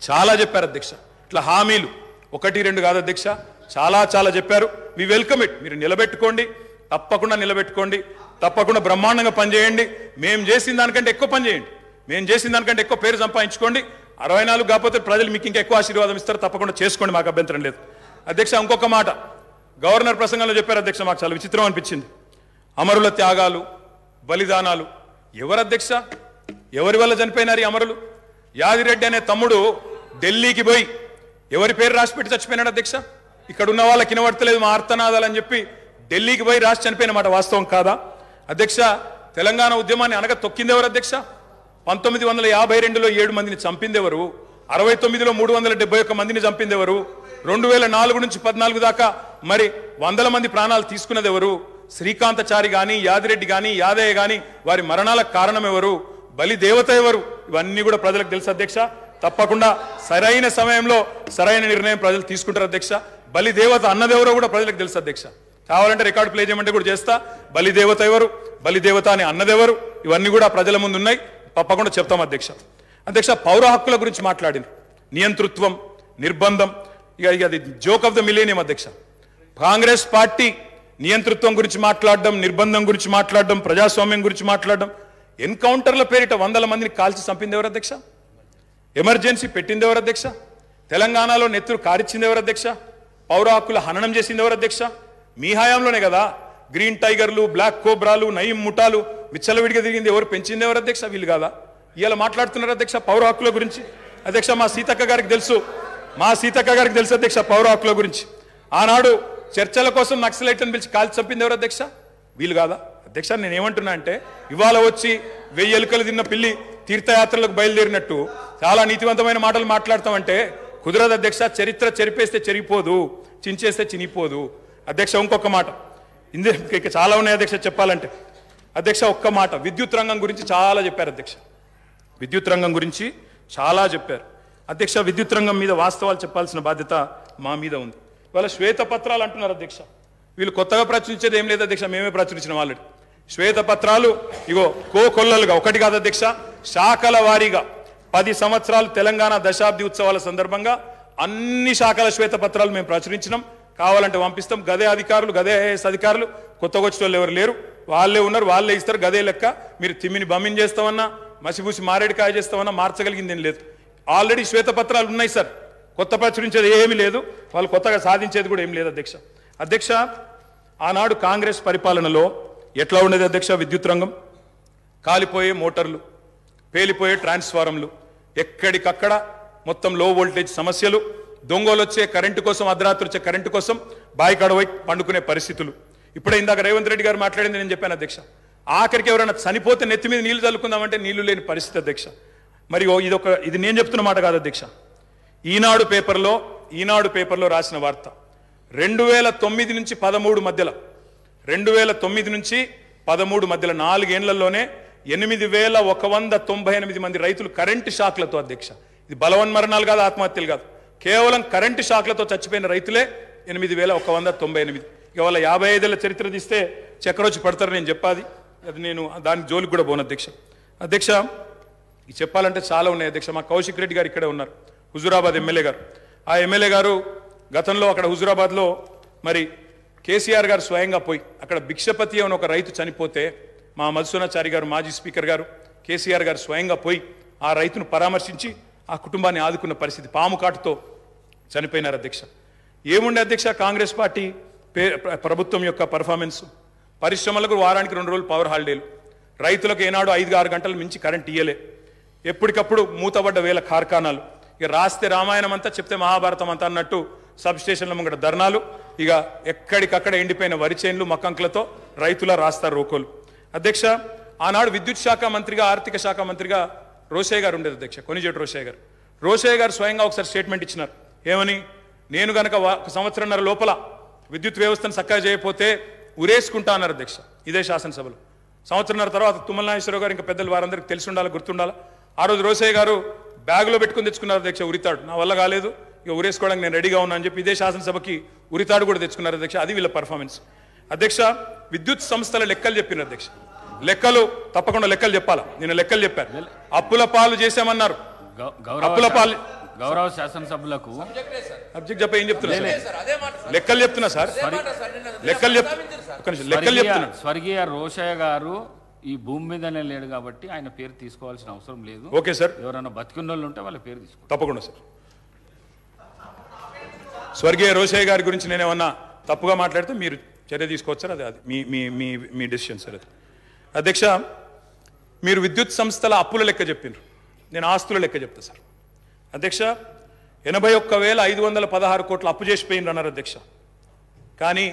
చాలా చెప్పారు అధ్యక్ష. ఇట్లా హామీలు 1-2 కాదు అధ్యక్ష, చాలా చెప్పారు. We welcome it. మీరు నిలబెట్టుకోండి, తప్పకుండా నిలబెట్టుకోండి, తప్పకుండా బ్రహ్మాండంగా పనిచేయండి. మేము చేసిన దానికంటే ఎక్కువ పని చేయండి, మేము చేసిన దానికంటే ఎక్కువ పేరు సంపాదించుకోండి. 64 కాకపోతే ప్రజలు మీకు ఇంకా ఎక్కువ ఆశీర్వాదం ఇస్తారు. తప్పకుండా చేసుకోండి, మాకు అభ్యంతరం లేదు. అధ్యక్ష, ఇంకొక మాట గవర్నర్ ప్రసంగంలో చెప్పారు అధ్యక్ష. మాకు చాలా విచిత్రం అనిపించింది. అమరుల త్యాగాలు, బలిదానాలు ఎవరు అధ్యక్ష? ఎవరి వల్ల చనిపోయినారు ఈ అమరులు? యాదిరెడ్డి అనే తమ్ముడు ఢిల్లీకి పోయి ఎవరి పేరు రాసి పెట్టి చచ్చిపోయినాడు అధ్యక్ష? ఇక్కడ ఉన్న వాళ్ళకి వినబడతలేదు మా ఆర్తనాదాలు అని చెప్పి ఢిల్లీకి పోయి రాసి చనిపోయిన మాట వాస్తవం కాదా అధ్యక్ష? తెలంగాణ ఉద్యమాన్ని అనగా తొక్కింది ఎవరు అధ్యక్ష? 1952లో 7 మందిని చంపింది ఎవరు? 69లో 371 మందిని చంపింది ఎవరు? 2004 నుంచి 14 దాకా మరి 100 మంది ప్రాణాలు తీసుకున్నది ఎవరు? శ్రీకాంతచారి గాని, యాదిరెడ్డి గాని, యాదయ్య గాని వారి మరణాలకు కారణం ఎవరు? బలి దేవత ఎవరు? ఇవన్నీ కూడా ప్రజలకు తెలుసు అధ్యక్ష. తప్పకుండా సరైన సమయంలో సరైన నిర్ణయం ప్రజలు తీసుకుంటారు అధ్యక్ష. బలి దేవత అన్నదెవరో కూడా ప్రజలకు తెలుసు అధ్యక్ష. కావాలంటే రికార్డు ప్లే చేయమంటే కూడా చేస్తా. బలిదేవత ఎవరు, బలిదేవత అని అన్నదెవరు, ఇవన్నీ కూడా ప్రజల ముందు ఉన్నాయి, తప్పకుండా చెప్తాం అధ్యక్ష. అధ్యక్ష, పౌర హక్కుల గురించి మాట్లాడింది, నియంతృత్వం, నిర్బంధం, ఇక అది జోక్ ఆఫ్ ద మిలేనియం అధ్యక్ష. కాంగ్రెస్ పార్టీ నియంతృత్వం గురించి మాట్లాడడం, నిర్బంధం గురించి మాట్లాడడం, ప్రజాస్వామ్యం గురించి మాట్లాడడం, ఎన్కౌంటర్ల పేరిట 100 మందిని కాల్చి చంపింది ఎవరు అధ్యక్ష? ఎమర్జెన్సీ పెట్టింది ఎవరు అధ్యక్ష? తెలంగాణలో నెత్తురు కారిచ్చింది ఎవరు అధ్యక్ష? పౌర హక్కుల హననం చేసింది ఎవరు అధ్యక్ష? మీ హయాంలోనే కదా గ్రీన్ టైగర్లు, బ్లాక్ కోబ్రాలు, నయీం ముఠాలు విచ్చలవిడిగా తిరిగింది ఎవరు, పెంచింది ఎవరు అధ్యక్ష? వీళ్ళు కాదా? ఇవాళ మాట్లాడుతున్నారు అధ్యక్ష పౌర హక్కుల గురించి. అధ్యక్ష, మా సీతక్క గారికి తెలుసు అధ్యక్ష పౌర హక్కుల గురించి. ఆనాడు చర్చల కోసం నక్సలైట్లను పిలిచి కాల్చి చంపింది ఎవరు అధ్యక్ష? వీళ్ళు కాదా? అధ్యక్ష, నేనేమంటున్నా అంటే ఇవాళ వచ్చి 1000 ఎలుకలు తిన్న పిల్లి తీర్థయాత్రలకు బయలుదేరినట్టు చాలా నీతివంతమైన మాటలు మాట్లాడతామంటే కుదరదు అధ్యక్ష. చరిత్ర చెరిపేస్తే చెరిగిపోదు, చించేస్తే చినిపోదు. అధ్యక్ష, ఇంకొక మాట, ఇంకా చాలా ఉన్నాయి అధ్యక్ష చెప్పాలంటే. అధ్యక్ష, ఒక్క మాట, విద్యుత్ రంగం గురించి చాలా చెప్పారు అధ్యక్ష. విద్యుత్ రంగం గురించి చాలా చెప్పారు అధ్యక్ష. విద్యుత్ రంగం మీద వాస్తవాలు చెప్పాల్సిన బాధ్యత మా మీద ఉంది. ఇవాళ శ్వేతపత్రాలు అంటున్నారు అధ్యక్ష. వీళ్ళు కొత్తగా ప్రచురించేది ఏం లేదు అధ్యక్ష, మేమే ప్రచురించిన ఆల్రెడీ శ్వేతపత్రాలు. ఇగో కోకొల్లలుగా, ఒకటి కాదు అధ్యక్ష, శాఖల వారీగా 10 సంవత్సరాలు తెలంగాణ దశాబ్ది ఉత్సవాల సందర్భంగా అన్ని శాఖల శ్వేతపత్రాలు మేము ప్రచురించినాం. కావాలంటే పంపిస్తాం. గదే అధికారులు, గదే ఐఏఎస్ అధికారులు, కొత్తగా వచ్చిన వాళ్ళు ఎవరు లేరు, వాళ్ళే ఉన్నారు, వాళ్ళే ఇస్తారు. గదే లెక్క. మీరు తిమ్మిని బమ్మిని చేస్తామన్నా, మసిపూసి మారేడుకాయ చేస్తామన్నా మార్చగలిగింది ఏం లేదు. ఆల్రెడీ శ్వేతపత్రాలు ఉన్నాయి సార్, కొత్త ప్రచురించేది ఏమీ లేదు, వాళ్ళు కొత్తగా సాధించేది కూడా ఏం లేదు అధ్యక్ష. అధ్యక్ష, ఆనాడు కాంగ్రెస్ పరిపాలనలో ఎట్లా ఉండేది అధ్యక్ష? విద్యుత్ రంగం, కాలిపోయే మోటార్లు, పేలిపోయే ట్రాన్స్ఫారంలు, ఎక్కడికక్కడ మొత్తం లో వోల్టేజ్ సమస్యలు, దొంగలు వచ్చే కరెంటు కోసం, అర్ధరాత్రి వచ్చే కరెంటు కోసం బాయికాడవై పండుకునే పరిస్థితులు. ఇప్పుడే ఇందాక రేవంత్ రెడ్డి గారు మాట్లాడింది నేను చెప్పాను అధ్యక్ష. ఆఖరికి ఎవరైనా చనిపోతే నెత్తి మీద నీళ్లు చల్లుకుందామంటే నీళ్లు లేని పరిస్థితి అధ్యక్ష. మరి ఇది నేను చెప్తున్న మాట కాదు అధ్యక్ష. ఈనాడు పేపర్లో రాసిన వార్త 2009 నుంచి 13 మధ్యలో 2009 నుంచి 13 మధ్యలో 4 ఏళ్లలోనే 8198 మంది రైతులు కరెంటు షాక్లతో అధ్యక్ష. ఇది బలవన్మరణాలు కాదు, ఆత్మహత్యలు కాదు, కేవలం కరెంటు షాక్లతో చచ్చిపోయిన రైతులే 8198. ఇక వాళ్ళ 55 ఏళ్ల చరిత్ర తీస్తే చక్రొచ్చి పడతారు. నేను చెప్పాది అది, నేను దానికి జోలికి కూడా పోను అధ్యక్ష. అధ్యక్ష, ఇది చెప్పాలంటే చాలా ఉన్నాయి అధ్యక్ష. మా కౌశిక్ రెడ్డి గారు ఇక్కడే ఉన్నారు, హుజూరాబాద్ ఎమ్మెల్యే గారు. ఆ ఎమ్మెల్యే గారు గతంలో అక్కడ హుజూరాబాద్లో మరి కేసీఆర్ గారు స్వయంగా పోయి అక్కడ భిక్షపతి అని ఒక రైతు చనిపోతే మా మధుసూనాచారి గారు, మాజీ స్పీకర్ గారు, కేసీఆర్ గారు స్వయంగా పోయి ఆ రైతును పరామర్శించి ఆ కుటుంబాన్ని ఆదుకున్న పరిస్థితి. పాము కాటుతో చనిపోయినారు అధ్యక్ష. ఏముండే అధ్యక్ష కాంగ్రెస్ పార్టీ ప్రభుత్వం యొక్క పర్ఫార్మెన్స్? పరిశ్రమలకు వారానికి 2 రోజులు పవర్ హాలిడేలు, రైతులకు ఏనాడు 5-6 గంటలు మించి కరెంట్ ఇయ్యలే, ఎప్పటికప్పుడు మూతబడ్డ వేల కార్ఖానాలు, ఇక రాస్తే రామాయణం అంతా చెప్తే మహాభారతం అంతా అన్నట్టు సబ్ స్టేషన్ల ముంగట ధర్నాలు, ఇక ఎక్కడికక్కడ ఎండిపోయిన వరి చేన్లు మక్కంకులతో రైతుల రాస్తారు రోకోలు. అధ్యక్ష, ఆనాడు విద్యుత్ శాఖ మంత్రిగా, ఆర్థిక శాఖ మంత్రిగా రోషయ్య గారు ఉండేది అధ్యక్ష, కొనిజేటి రోషయ్య గారు స్వయంగా ఒకసారి స్టేట్మెంట్ ఇచ్చినారు. ఏమని? నేను గనక 1 సంవత్సరంన్నర లోపల విద్యుత్ వ్యవస్థను చక్కగా చేయకపోతే ఉరేసుకుంటా అన్నారు అధ్యక్ష, ఇదే శాసనసభలో. సంవత్సరంన్నర తర్వాత తుమ్మల నాగేశ్వరరావు గారు ఇంకా పెద్దలు వారందరికీ తెలిసి ఉండాలి, గుర్తుండాలి. ఆ రోజు రోషయ్య గారు బ్యాగులో పెట్టుకుని తెచ్చుకున్నారు అధ్యక్ష ఉరితాడు. నా వల్ల కాలేదు, ఇక ఉరేసుకోవడానికి నేను రెడీగా ఉన్నా అని చెప్పి ఇదే శాసనసభకి ఉరితాడు కూడా తెచ్చుకున్నారు అధ్యక్ష. అది వీళ్ళ పర్ఫార్మెన్స్ అధ్యక్ష. విద్యుత్ సంస్థల లెక్కలు చెప్పినారు అధ్యక్ష. లెక్కలు తప్పకుండా లెక్కలు చెప్పాలా, నేను లెక్కలు చెప్పాను. అప్పుల పాలు చేశామన్నారు, అప్పుల పాలు. గౌరవ శాసనసభ్యులకు సబ్జెక్ట్ చెప్ప ఏం చెప్తున్నా లెక్కలు చెప్తున్నా సార్, లెక్కలు చెప్తున్నా. స్వర్గీయ రోషయ్య గారు ఈ భూమి మీదనే లేడు కాబట్టి ఆయన పేరు తీసుకోవాల్సిన అవసరం లేదు. ఓకే సార్, ఎవరైనా బతికున్న వాళ్ళు ఉంటే వాళ్ళ పేరు తీసుకో. తప్పకుండా సార్. స్వర్గీయ రోషయ్య గారి గురించి నేనేమన్నా తప్పుగా మాట్లాడితే మీరు చర్య తీసుకోవచ్చు సార్, అది మీ డెసిషన్ సార్ అది. అధ్యక్ష, మీరు విద్యుత్ సంస్థల అప్పుల లెక్క చెప్పిండ్రు, నేను ఆస్తుల లెక్క చెప్తా సార్. అధ్యక్ష, 81,516 కోట్ల అప్పు చేసిపోయిండ్రు అన్నారు అధ్యక్ష. కానీ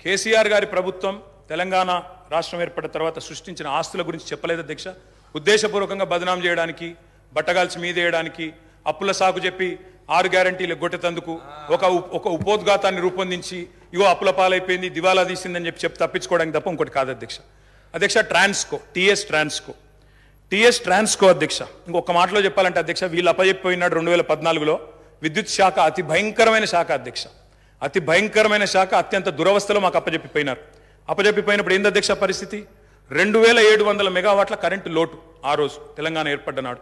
కేసీఆర్ గారి ప్రభుత్వం తెలంగాణ రాష్ట్రం ఏర్పడిన తర్వాత సృష్టించిన ఆస్తుల గురించి చెప్పలేదు అధ్యక్ష. ఉద్దేశపూర్వకంగా బదనాం చేయడానికి, బట్టగాల్చి మీదేయడానికి, అప్పుల సాకు చెప్పి 6 గ్యారంటీలు గొట్టెతందుకు ఒక ఉపోద్ఘాతాన్ని రూపొందించి ఇగో అప్పుల పాలైపోయింది, దివాలా తీసిందని చెప్పి తప్పించుకోవడానికి తప్ప ఇంకోటి కాదు అధ్యక్ష. అధ్యక్ష, టీఎస్ ట్రాన్స్కో అధ్యక్ష, ఇంకొక మాటలో చెప్పాలంటే అధ్యక్ష, వీళ్ళు అప్పచెప్పిపోయినాడు 2014లో. విద్యుత్ శాఖ అతి భయంకరమైన శాఖ అధ్యక్ష. అతి భయంకరమైన శాఖ అత్యంత దురవస్థలో మాకు అప్పజెప్పిపోయినారు. అప్పజెప్పిపోయినప్పుడు ఏంది అధ్యక్ష పరిస్థితి? 2700 మెగావాట్ల కరెంటు లోటు ఆ రోజు తెలంగాణ ఏర్పడ్డ నాడు.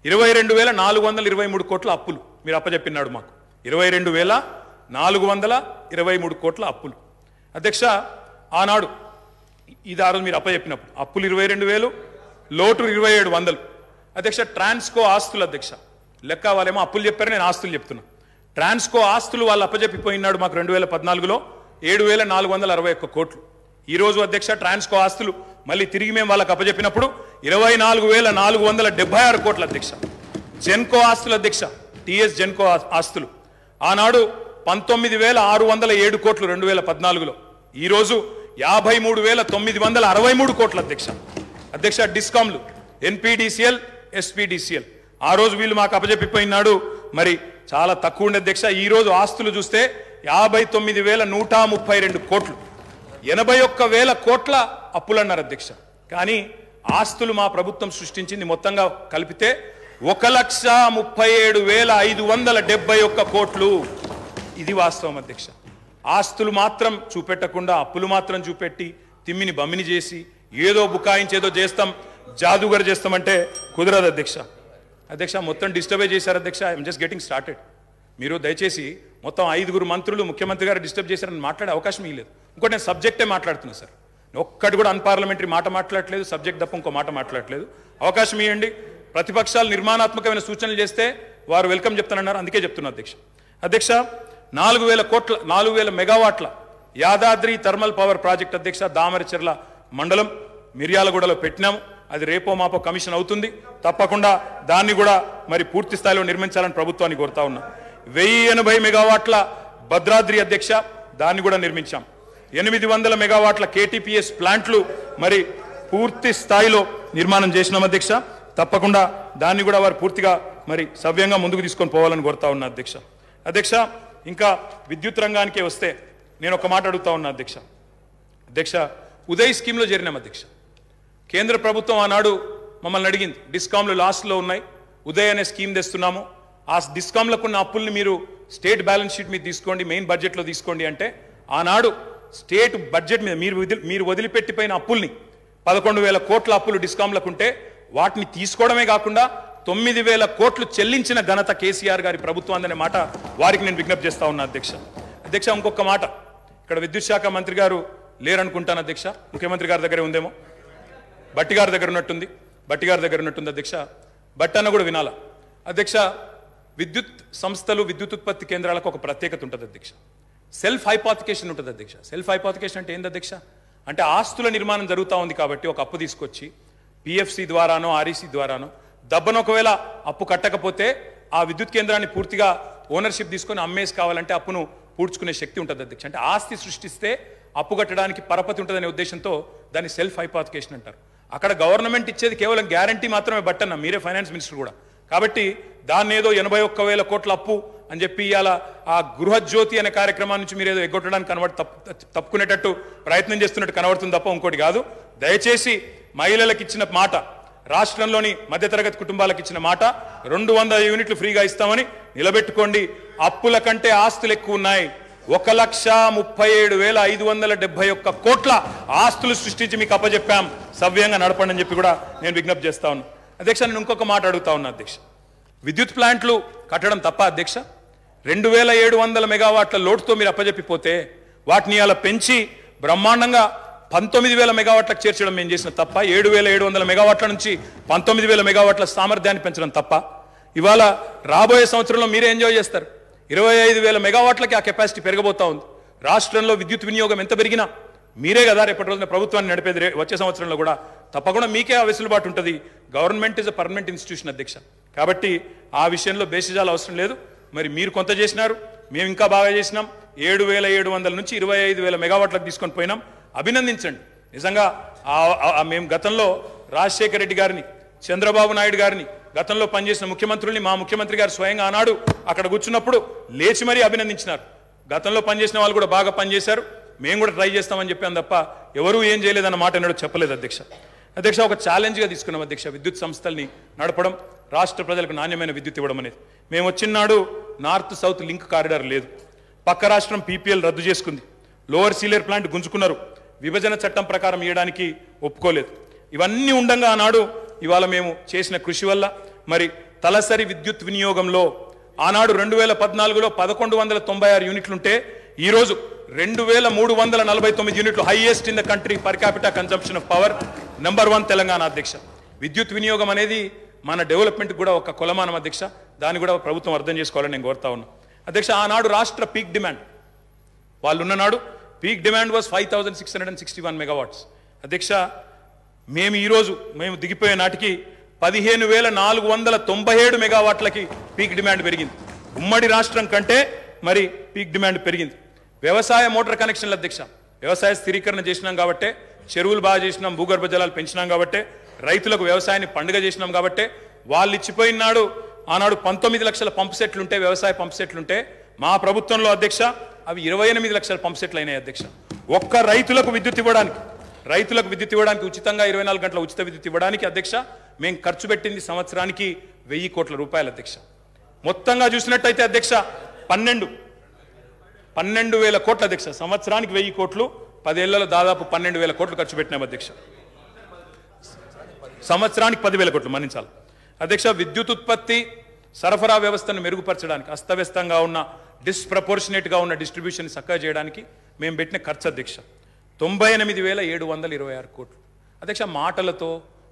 22,423 కోట్ల అప్పులు మీరు అప్పజెప్పినాడు మాకు. 22,423 కోట్ల అప్పులు అధ్యక్ష ఆనాడు. ఇది ఆ రోజు మీరు అప్పజెప్పినప్పుడు అప్పులు 22,000, లోటు 2,700. అధ్యక్ష ట్రాన్స్కో ఆస్తులు అధ్యక్ష లెక్క వాళ్ళేమో అప్పులు చెప్పారు, నేను ఆస్తులు చెప్తున్నా. ట్రాన్స్కో ఆస్తులు వాళ్ళు అప్పజెప్పిపోయినాడు మాకు 2014లో 7,461 కోట్లు. ఈరోజు అధ్యక్ష ట్రాన్స్కో ఆస్తులు మళ్ళీ తిరిగి మేము వాళ్ళకి అప్పజెప్పినప్పుడు 24,476 కోట్ల అధ్యక్ష. జెన్కో ఆస్తులు అధ్యక్ష, టిఎస్ జెన్కో ఆస్తులు ఆనాడు 19,607 కోట్లు 2014లో, ఈరోజు 53,963 కోట్ల అధ్యక్ష. అధ్యక్ష డిస్కామ్లు ఎన్పిడిసిఎల్, ఎస్పీడిసిఎల్ ఆ రోజు వీళ్ళు మాకు అప్పజెప్పిపోయినాడు మరి చాలా తక్కువ ఉండే అధ్యక్ష. ఈ రోజు ఆస్తులు చూస్తే 59,132 కోట్లు, 81,000 కోట్ల అప్పులు అన్నారు అధ్యక్ష. కానీ ఆస్తులు మా ప్రభుత్వం సృష్టించింది మొత్తంగా కలిపితే 1,37,571 కోట్లు. ఇది వాస్తవం అధ్యక్ష. ఆస్తులు మాత్రం చూపెట్టకుండా అప్పులు మాత్రం చూపెట్టి తిమ్మిని బమ్మిని చేసి ఏదో బుకాయించి ఏదో చేస్తాం, జాదుగర్ చేస్తామంటే కుదరదు అధ్యక్ష. అధ్యక్ష మొత్తం డిస్టర్బే చేశారు అధ్యక్ష. I'm just getting started. మీరు దయచేసి మొత్తం 5 మంత్రులు ముఖ్యమంత్రి గారు డిస్టర్బ్ చేశారని మాట్లాడే అవకాశం ఇవ్వలేదు. ఇంకోటి నేను సబ్జెక్టే మాట్లాడుతున్నా సార్, ఒక్కటి కూడా అన్పార్లమెంటరీ మాట మాట్లాడట్లేదు, సబ్జెక్ట్ తప్ప ఇంకో మాట మాట్లాడట్లేదు. అవకాశం ఇవ్వండి. ప్రతిపక్షాలు నిర్మాణాత్మకమైన సూచనలు చేస్తే వారు వెల్కమ్ చెప్తానన్నారు, అందుకే చెప్తున్నా అధ్యక్ష. అధ్యక్ష 4,000 మెగావాట్ల యాదాద్రి థర్మల్ పవర్ ప్రాజెక్ట్ అధ్యక్ష దామరచెర్ల మండలం మిర్యాలగూడలో పెట్టినాము. అది రేపో మాపో కమిషన్ అవుతుంది. తప్పకుండా దాన్ని కూడా మరి పూర్తి స్థాయిలో నిర్మించాలని ప్రభుత్వాన్ని కోరుతా ఉన్నా. 1,080 మెగావాట్ల భద్రాద్రి అధ్యక్ష, దాన్ని కూడా నిర్మించాం. 800 మెగావాట్ల కేటీపీఎస్ ప్లాంట్లు మరి పూర్తి స్థాయిలో నిర్మాణం చేసినాం అధ్యక్ష. తప్పకుండా దాన్ని కూడా వారు పూర్తిగా మరి సవ్యంగా ముందుకు తీసుకొని పోవాలని కోరుతా ఉన్నా అధ్యక్ష. అధ్యక్ష ఇంకా విద్యుత్ రంగానికే వస్తే నేను ఒక మాట అడుగుతా ఉన్నా అధ్యక్ష. అధ్యక్ష ఉదయ్ స్కీమ్లో చేరినాం అధ్యక్ష. కేంద్ర ప్రభుత్వం ఆనాడు మమ్మల్ని అడిగింది, డిస్కామ్లు లాస్ట్లో ఉన్నాయి, ఉదయ్ అనే స్కీమ్ తెస్తున్నాము, ఆ డిస్కామ్లకు ఉన్న అప్పుల్ని మీరు స్టేట్ బ్యాలెన్స్ షీట్ మీద తీసుకోండి, మెయిన్ బడ్జెట్లో తీసుకోండి అంటే ఆనాడు స్టేట్ బడ్జెట్ మీద మీరు వదిలిపెట్టిపోయిన అప్పుల్ని 11,000 కోట్ల అప్పులు డిస్కామ్లకు ఉంటే వాటిని తీసుకోవడమే కాకుండా 9,000 కోట్లు చెల్లించిన ఘనత కేసీఆర్ గారి ప్రభుత్వం అనే మాట వారికి నేను విజ్ఞప్తి చేస్తా ఉన్నా అధ్యక్ష. అధ్యక్ష ఇంకొక మాట, ఇక్కడ విద్యుత్ శాఖ మంత్రి గారు లేరనుకుంటాను అధ్యక్ష, ముఖ్యమంత్రి గారి దగ్గరే ఉందేమో, బట్టి గారి దగ్గర ఉన్నట్టుంది అధ్యక్ష. బట్టన్న కూడా వినాలా అధ్యక్ష. విద్యుత్ సంస్థలు విద్యుత్ ఉత్పత్తి కేంద్రాలకు ఒక ప్రత్యేకత ఉంటుంది అధ్యక్ష. సెల్ఫ్ హైపోతికేషన్ ఉంటుంది అధ్యక్ష. సెల్ఫ్ హైపోతికేషన్ అంటే ఏంది అధ్యక్ష? అంటే ఆస్తుల నిర్మాణం జరుగుతూ ఉంది కాబట్టి ఒక అప్పు తీసుకొచ్చి పిఎఫ్సి ద్వారానో ఆర్ఈసి ద్వారానో దబ్బను ఒకవేళ అప్పు కట్టకపోతే ఆ విద్యుత్ కేంద్రాన్ని పూర్తిగా ఓనర్షిప్ తీసుకొని అమ్మేసి కావాలంటే అప్పును పూడ్చుకునే శక్తి ఉంటుంది అధ్యక్ష. అంటే ఆస్తి సృష్టిస్తే అప్పు కట్టడానికి పరపతి ఉంటుందనే ఉద్దేశంతో దాన్ని సెల్ఫ్ హైపోతికేషన్ అంటారు. అక్కడ గవర్నమెంట్ ఇచ్చేది కేవలం గ్యారంటీ మాత్రమే బట్టన్న, మీరే ఫైనాన్స్ మినిస్టర్ కూడా. కాబట్టి దాన్ని ఏదో 81,000 కోట్ల అప్పు అని చెప్పి ఇవాళ ఆ గృహజ్యోతి అనే కార్యక్రమాన్ని నుంచి మీరు ఏదో ఎగ్గొట్టడానికి తప్పుకునేటట్టు ప్రయత్నం చేస్తున్నట్టు కనబడుతుంది తప్ప ఇంకోటి కాదు. దయచేసి మహిళలకు ఇచ్చిన మాట, రాష్ట్రంలోని మధ్యతరగతి కుటుంబాలకు ఇచ్చిన మాట 200 యూనిట్లు ఫ్రీగా ఇస్తామని నిలబెట్టుకోండి. అప్పుల కంటే ఆస్తులు ఎక్కువ ఉన్నాయి. 1,37,571 కోట్ల ఆస్తులు సృష్టించి మీకు అప్పచెప్పాం, సవ్యంగా నడపండి అని చెప్పి కూడా నేను విజ్ఞప్తి చేస్తా ఉన్నా అధ్యక్ష. నేను ఇంకొక మాట అడుగుతా ఉన్నా అధ్యక్ష. విద్యుత్ ప్లాంట్లు కట్టడం తప్ప అధ్యక్ష? 2,700 మెగావాట్ల లోటుతో మీరు అప్పచెప్పిపోతే వాటిని అలా పెంచి బ్రహ్మాండంగా 19,000 మెగావాట్లకు చేర్చడం మేము చేసిన తప్ప? 7,700 మెగావాట్ల నుంచి 19,000 మెగావాట్ల సామర్థ్యాన్ని పెంచడం తప్ప? ఇవాళ రాబోయే సంవత్సరంలో మీరే ఎంజాయ్ చేస్తారు. 25,000 మెగావాట్లకి ఆ కెపాసిటీ పెరగబోతా ఉంది. రాష్ట్రంలో విద్యుత్ వినియోగం ఎంత పెరిగినా మీరే కదా రేపటి రోజున ప్రభుత్వాన్ని నడిపేది. వచ్చే సంవత్సరంలో కూడా తప్పకుండా మీకే ఆ వెసులుబాటు ఉంటుంది. Government is a permanent institution అధ్యక్ష. కాబట్టి ఆ విషయంలో బేసిజాలు అవసరం లేదు. మరి మీరు కొంత చేసినారు, మేము ఇంకా బాగా చేసినాం. 7,700 నుంచి 25,000 మెగావాట్లకు తీసుకొని పోయినాం. అభినందించండి. నిజంగా మేము గతంలో రాజశేఖర రెడ్డి గారిని, చంద్రబాబు నాయుడు గారిని, గతంలో పనిచేసిన ముఖ్యమంత్రుల్ని మా ముఖ్యమంత్రి గారు స్వయంగా ఆనాడు అక్కడ కూర్చున్నప్పుడు లేచి మరీ అభినందించినారు. గతంలో పనిచేసిన వాళ్ళు కూడా బాగా పనిచేశారు, మేము కూడా ట్రై చేస్తామని చెప్పాం తప్ప ఎవరూ ఏం చేయలేదన్న మాట ఎన్నడూ చెప్పలేదు అధ్యక్ష. అధ్యక్ష ఒక ఛాలెంజ్గా తీసుకున్నాం అధ్యక్ష, విద్యుత్ సంస్థల్ని నడపడం, రాష్ట్ర ప్రజలకు నాణ్యమైన విద్యుత్ ఇవ్వడం అనేది. మేము వచ్చినాడు నార్త్ సౌత్ లింక్ కారిడార్ లేదు. పక్క రాష్ట్రం పీపీఎల్ రద్దు చేసుకుంది. లోవర్ సీలేర్ ప్లాంట్ గుంజుకున్నారు. విభజన చట్టం ప్రకారం ఇవ్వడానికి ఒప్పుకోలేదు. ఇవన్నీ ఉండంగా ఆనాడు ఇవాళ మేము చేసిన కృషి వల్ల మరి తలసరి విద్యుత్ వినియోగంలో ఆనాడు 2014లో 1196 యూనిట్లుంటే ఈరోజు 2349 యూనిట్లు, highest in the country per capital consumption of power, number 1 Telangana అధ్యక్ష. విద్యుత్ వినియోగం అనేది మన డెవలప్మెంట్ కూడా ఒక కొలమానం అధ్యక్ష. దాన్ని కూడా ప్రభుత్వం అర్థం చేసుకోవాలని నేను కోరుతా ఉన్నా అధ్యక్ష. ఆనాడు రాష్ట్ర పీక్ డిమాండ్ వాళ్ళు ఉన్ననాడు పీక్ డిమాండ్ వాజ్ 5661 మెగావాట్స్ అధ్యక్ష. మేము దిగిపోయే నాటికి 15497 మెగావాట్లకి పీక్ డిమాండ్ పెరిగింది. ఉమ్మడి రాష్ట్రం కంటే మరి పీక్ డిమాండ్ పెరిగింది. వ్యవసాయ మోటార్ కనెక్షన్ల అధ్యక్ష, వ్యవసాయ స్థిరీకరణ చేసినాం కాబట్టే, చెరువులు బాగా చేసినాం, భూగర్భ జలాలు పెంచినాం కాబట్టే, రైతులకు వ్యవసాయాన్ని పండుగ చేసినాం కాబట్టే వాళ్ళు ఇచ్చిపోయినాడు. ఆనాడు 19 లక్షల పంప్ సెట్లుంటే, వ్యవసాయ పంప్ సెట్లుంటే మా ప్రభుత్వంలో అధ్యక్ష అవి 28 లక్షల పంప్ సెట్లు అయినాయి అధ్యక్ష. ఒక్క రైతులకు విద్యుత్ ఇవ్వడానికి ఉచితంగా 24 గంటల ఉచిత విద్యుత్ ఇవ్వడానికి అధ్యక్ష మేము ఖర్చు పెట్టింది సంవత్సరానికి 1000 కోట్ల రూపాయలు అధ్యక్ష. మొత్తంగా చూసినట్టయితే అధ్యక్ష 12,000 కోట్ల అధ్యక్ష. సంవత్సరానికి 1000 కోట్లు, 10 ఏళ్లలో దాదాపు 12,000 కోట్లు ఖర్చు పెట్టినాం అధ్యక్ష. సంవత్సరానికి 10,000 కోట్లు మన్నించాలి అధ్యక్ష. విద్యుత్ ఉత్పత్తి సరఫరా వ్యవస్థను మెరుగుపరచడానికి, అస్తవ్యస్తంగా ఉన్న డిస్ప్రపోర్షనేట్గా ఉన్న డిస్ట్రిబ్యూషన్ చక్కగా చేయడానికి మేము పెట్టిన ఖర్చు అధ్యక్ష 98,726 కోట్లు అధ్యక్ష. మాటలతో,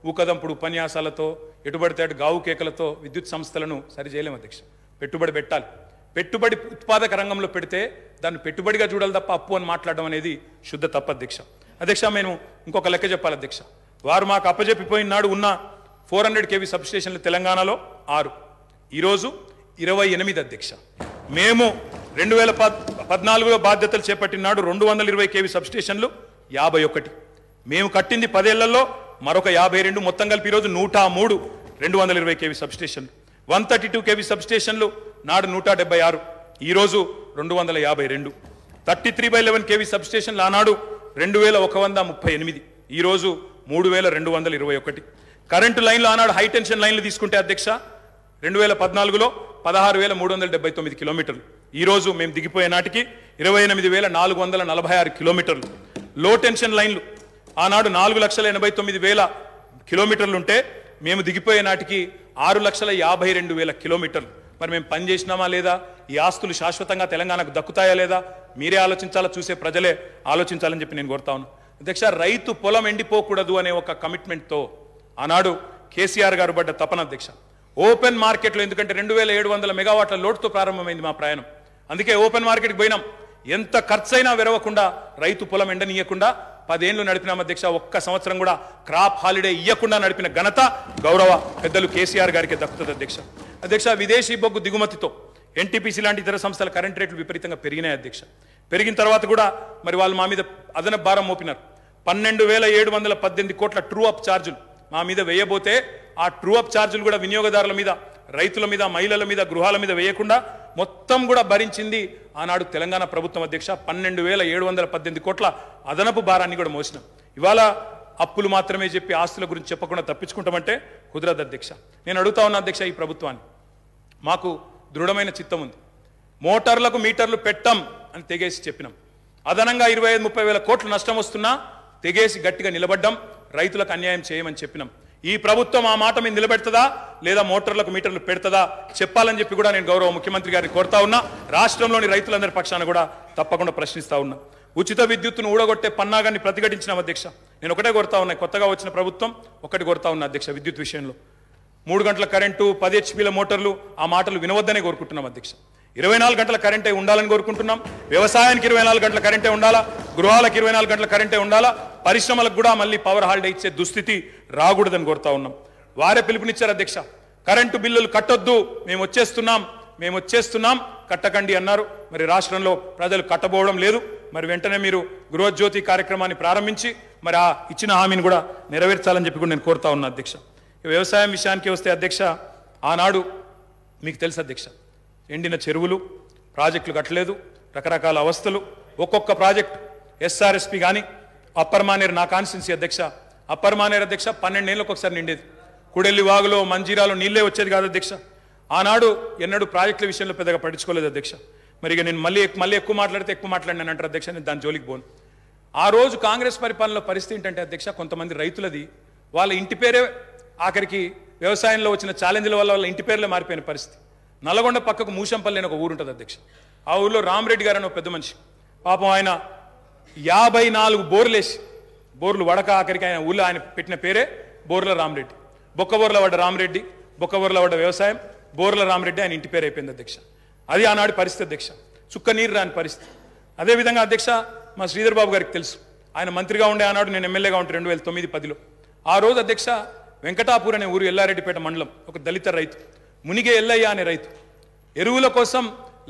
ఊకదంపుడు ఉపన్యాసాలతో, ఎటుబడితే అటు గావు కేకలతో విద్యుత్ సంస్థలను సరి చేయలేము అధ్యక్ష. పెట్టుబడి పెట్టాలి. పెట్టుబడి ఉత్పాదక రంగంలో పెడితే దాన్ని పెట్టుబడిగా చూడాలి తప్ప అప్పు అని మాట్లాడడం అనేది శుద్ధ తప్పు అధ్యక్ష. అధ్యక్ష నేను ఇంకొక లెక్క చెప్పాలి అధ్యక్ష. వారు మాకు అప్పజెప్పిపోయిన నాడు ఉన్న 400 kV సబ్స్టేషన్లు తెలంగాణలో 6, ఈరోజు 28 అధ్యక్ష. మేము 2014లో బాధ్యతలు చేపట్టినాడు 220 kV సబ్స్టేషన్లు 51. మేము కట్టింది 10 ఏళ్లలో మరొక 52, మొత్తం కలిపి ఈరోజు 103 220 kV సబ్స్టేషన్లు. 132 kV సబ్స్టేషన్లు నాడు 176, ఈరోజు 252. 33/11 kV సబ్స్టేషన్లు ఆనాడు 2138, ఈరోజు 3221. కరెంటు లైన్లు ఆనాడు హై టెన్షన్ లైన్లు తీసుకుంటే అధ్యక్ష 2014లో 16,379 కిలోమీటర్లు, ఈరోజు మేము దిగిపోయే నాటికి 28,446 కిలోమీటర్లు. లో టెన్షన్ లైన్లు ఆనాడు 4,89,000 కిలోమీటర్లు ఉంటే మేము దిగిపోయే నాటికి 6,52,000 కిలోమీటర్లు. మరి మేము పని చేసినామా లేదా? ఈ ఆస్తులు శాశ్వతంగా తెలంగాణకు దక్కుతాయా లేదా? మీరే ఆలోచించాలా, చూసే ప్రజలే ఆలోచించాలని చెప్పి నేను కోరుతా ఉన్నాను అధ్యక్ష. రైతు పొలం ఎండిపోకూడదు అనే ఒక కమిట్మెంట్తో ఆనాడు కేసీఆర్ గారు పడ్డ తపన అధ్యక్ష. ఓపెన్ మార్కెట్లో, ఎందుకంటే 2,700 మెగావాట్ల లోటుతో ప్రారంభమైంది మా ప్రయాణం. అందుకే ఓపెన్ మార్కెట్కి పోయినాం. ఎంత ఖర్చైనా వెరవకుండా, రైతు పొలం ఎండనీయకుండా 10 ఏళ్లు నడిపినాం అధ్యక్ష. ఒక్క సంవత్సరం కూడా క్రాప్ హాలిడే ఇవ్వకుండా నడిపిన ఘనత గౌరవ పెద్దలు కేసీఆర్ గారికి దక్కుతుంది అధ్యక్ష. అధ్యక్ష విదేశీ బొగ్గు దిగుమతితో ఎన్టీపీసీ లాంటి ఇతర సంస్థల కరెంట్ రేట్లు విపరీతంగా పెరిగినాయి అధ్యక్ష. పెరిగిన తర్వాత కూడా మరి వాళ్ళు మా మీద అదనపు భారం మోపినారు. 12,718 కోట్ల ట్రూ అప్ ఛార్జీలు మా మీద వేయబోతే ఆ ట్రూ అప్ ఛార్జీలు కూడా వినియోగదారుల మీద, రైతుల మీద, మహిళల మీద, గృహాల మీద వేయకుండా మొత్తం కూడా భరించింది ఆనాడు తెలంగాణ ప్రభుత్వం అధ్యక్ష. 12,718 కోట్ల అదనపు భారాన్ని కూడా మోసినాం. ఇవాళ అప్పులు మాత్రమే చెప్పి ఆస్తుల గురించి చెప్పకుండా తప్పించుకుంటామంటే కుదరదు అధ్యక్ష. నేను అడుగుతా ఉన్నా అధ్యక్ష, ఈ ప్రభుత్వాన్ని మాకు దృఢమైన చిత్తం ఉంది. మోటార్లకు మీటర్లు పెట్టం అని తెగేసి చెప్పినాం. అదనంగా 25-30 వేల కోట్లు నష్టం వస్తున్నా తెగేసి గట్టిగా నిలబడ్డం. రైతులకు అన్యాయం చేయమని చెప్పినాం. ఈ ప్రభుత్వం ఆ మాట మీద నిలబెడుతుందా లేదా మోటార్లకు మీటర్లు పెడుతుందా చెప్పాలని చెప్పి కూడా నేను గౌరవ ముఖ్యమంత్రి గారిని కోరుతా ఉన్నా. రాష్ట్రంలోని రైతులందరి పక్షాన కూడా తప్పకుండా ప్రశ్నిస్తా ఉన్నా. ఉచిత విద్యుత్తును ఊడగొట్టే పన్నాగాన్ని ప్రతిఘటించినాం అధ్యక్ష. నేను ఒకటే కోరుతా ఉన్నా, కొత్తగా వచ్చిన ప్రభుత్వం ఒకటి కోరుతా ఉన్నా అధ్యక్ష, విద్యుత్ విషయంలో 3 గంటల కరెంటు, 10 HPల మోటార్లు, ఆ మాటలు వినవద్దనే కోరుకుంటున్నాం అధ్యక్ష. 24 గంటల కరెంటే ఉండాలని కోరుకుంటున్నాం. వ్యవసాయానికి 24 గంటల కరెంటే ఉండాలా, గృహాలకు 24 గంటల కరెంటే ఉండాలా, పరిశ్రమలకు కూడా మళ్ళీ పవర్ హాలిడే ఇచ్చే దుస్థితి రాకూడదని కోరుతా ఉన్నాం. వారే పిలుపునిచ్చారు అధ్యక్ష. కరెంటు బిల్లులు కట్టొద్దు, మేము వచ్చేస్తున్నాం కట్టకండి అన్నారు. మరి రాష్ట్రంలో ప్రజలు కట్టబోవడం లేదు. మరి వెంటనే మీరు గృహజ్యోతి కార్యక్రమాన్ని ప్రారంభించి మరి ఆ ఇచ్చిన హామీని కూడా నెరవేర్చాలని చెప్పి కూడా నేను కోరుతా ఉన్నా అధ్యక్ష. వ్యవసాయం విషయానికి వస్తే అధ్యక్ష, ఆనాడు మీకు తెలుసు అధ్యక్ష, ఎండిన చెరువులు, ప్రాజెక్టులు కట్టలేదు, రకరకాల అవస్థలు. ఒక్కొక్క ప్రాజెక్టు ఎస్ఆర్ఎస్పి కానీ అప్పర్ మానేరు, నా కాన్స్టిట్యున్సీ అధ్యక్ష, అప్పర్ మానేరు అధ్యక్ష 12 ఏళ్ళకి ఒకసారి నిండేది. కుడెల్లి వాగులో, మంజీరాలో నీళ్ళే వచ్చేది కాదు అధ్యక్ష. ఆనాడు ఎన్నడూ ప్రాజెక్టుల విషయంలో పెద్దగా పట్టించుకోలేదు అధ్యక్ష. మరి ఇక నేను మళ్ళీ ఎక్కువ మాట్లాడినాను అంటారు అధ్యక్ష. నేను దాని జోలికి పోను. ఆ రోజు కాంగ్రెస్ పరిపాలనలో పరిస్థితి ఏంటంటే అధ్యక్ష, కొంతమంది రైతులది వాళ్ళ ఇంటి పేరే ఆఖరికి వ్యవసాయంలో వచ్చిన ఛాలెంజ్ల వల్ల వాళ్ళ ఇంటి పేర్లే మారిపోయిన పరిస్థితి. నల్గొండ పక్కకు మూషంపల్లి అని ఒక ఊరు ఉంటుంది అధ్యక్ష. ఆ ఊళ్ళో రామరెడ్డి గారు అని ఒక పెద్ద మనిషి, పాపం ఆయన 54 బోర్లు వడక ఆఖరికి ఆయన ఊళ్ళో ఆయన పెట్టిన పేరే బోర్ల రామరెడ్డి. బొక్కబోర్ల పడ్డ రామరెడ్డి, బొక్కబోర్ల పడ్డ వ్యవసాయం, బోర్ల రామరెడ్డి ఆయన ఇంటి పేరు అయిపోయింది అధ్యక్ష. అది ఆనాడు పరిస్థితి అధ్యక్ష, చుక్క నీరు రాని పరిస్థితి. అదేవిధంగా అధ్యక్ష మా శ్రీధర్ బాబు గారికి తెలుసు, ఆయన మంత్రిగా ఉండే ఆనాడు, నేను ఎమ్మెల్యేగా ఉంటే 2009-10లో. ఆ రోజు అధ్యక్ష వెంకటాపూర్ అనే ఊరు ఎల్లారెడ్డిపేట మండలం, ఒక దళిత రైతు మునిగే ఎల్లయ్య అనే రైతు ఎరువుల కోసం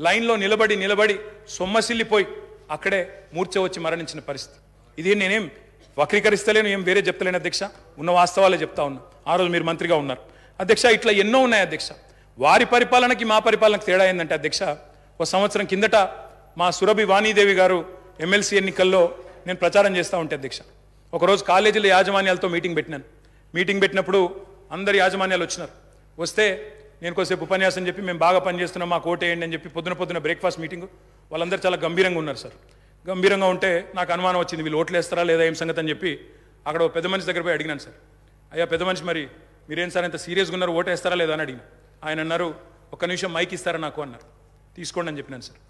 లైన్లో నిలబడి సొమ్మసిల్లిపోయి అక్కడే మూర్ఛ వచ్చి మరణించిన పరిస్థితి. ఇది నేనేం వక్రీకరిస్తలేను, ఏం వేరే చెప్తలేను అధ్యక్ష, ఉన్న వాస్తవాలే చెప్తా ఉన్నా. ఆ రోజు మీరు మంత్రిగా ఉన్నారు అధ్యక్ష. ఇట్లా ఎన్నో ఉన్నాయి అధ్యక్ష. వారి పరిపాలనకి మా పరిపాలనకి తేడా ఏంటంటే అధ్యక్ష, ఒక సంవత్సరం కిందట మా సురభి వాణీదేవి గారు ఎమ్మెల్సీ ఎన్నికల్లో నేను ప్రచారం చేస్తూ ఉంటే అధ్యక్ష, ఒకరోజు కాలేజీల యాజమాన్యాలతో మీటింగ్ పెట్టినప్పుడు అందరు యాజమాన్యాలు వచ్చినారు. వస్తే నేను కొద్దిసేపు ఉపన్యాసం చెప్పి మేము బాగా పనిచేస్తున్నాం మాకు ఓటేయండి అని చెప్పి పొద్దున బ్రేక్ఫాస్ట్ మీటింగ్, వాళ్ళందరూ చాలా గంభీరంగా ఉన్నారు సార్. గంభీరంగా ఉంటే నాకు అనుమానం వచ్చింది, వీళ్ళు ఓట్లు వేస్తారా లేదా ఏం సంగతి అని చెప్పి అక్కడ పెద్ద మనిషి దగ్గర పోయి అడిగినాను సార్. అయ్యా పెద్ద మనిషి, మరి మీరేం సార్ ఇంత సీరియస్గా ఉన్నారు, ఓటు వేస్తారా లేదా అని అడిగిన. ఆయన అన్నారు, ఒక్క నిమిషం మైక్ ఇస్తారా నాకు అన్నారు. తీసుకోండి అని చెప్పినాను సార్.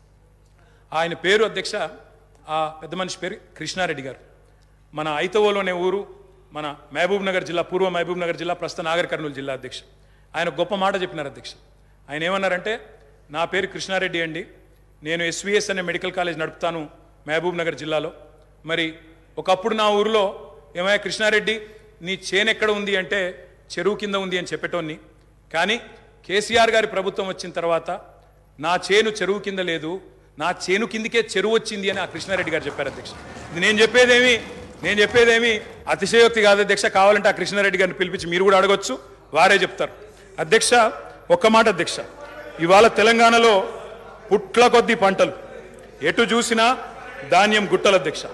ఆయన పేరు అధ్యక్ష, ఆ పెద్ద మనిషి పేరు కృష్ణారెడ్డి గారు. మన ఐతవోలోనే ఊరు, మన మహబూబ్ నగర్ జిల్లా, పూర్వ మహబూబ్ నగర్ జిల్లా, ప్రస్తుత నాగర్ కర్నూలు జిల్లా అధ్యక్ష. ఆయన గొప్ప మాట చెప్పినారు అధ్యక్ష. ఆయన ఏమన్నారంటే, నా పేరు కృష్ణారెడ్డి అండి, నేను ఎస్విఎస్ అనే మెడికల్ కాలేజ్ నడుపుతాను మహబూబ్ నగర్ జిల్లాలో. మరి ఒకప్పుడు నా ఊరిలో ఏమయ్యా కృష్ణారెడ్డి నీ చేను ఎక్కడ ఉంది అంటే చెరువు కింద ఉంది అని చెప్పేటోన్ని, కానీ కేసీఆర్ గారి ప్రభుత్వం వచ్చిన తర్వాత నా చేను చెరువు కింద లేదు, నా చేను కిందికే చెరువు వచ్చింది అని ఆ కృష్ణారెడ్డి గారు చెప్పారు అధ్యక్ష. ఇది నేను చెప్పేదేమి అతిశయోక్తి కాదు అధ్యక్ష. కావాలంటే ఆ కృష్ణారెడ్డి గారిని పిలిపించి మీరు కూడా అడగొచ్చు, వారే చెప్తారు అధ్యక్ష. ఒక్క మాట అధ్యక్ష, ఇవాళ తెలంగాణలో పుట్ల కొద్ది పంటలు, ఎటు చూసినా ధాన్యం గుట్టలు అధ్యక్ష.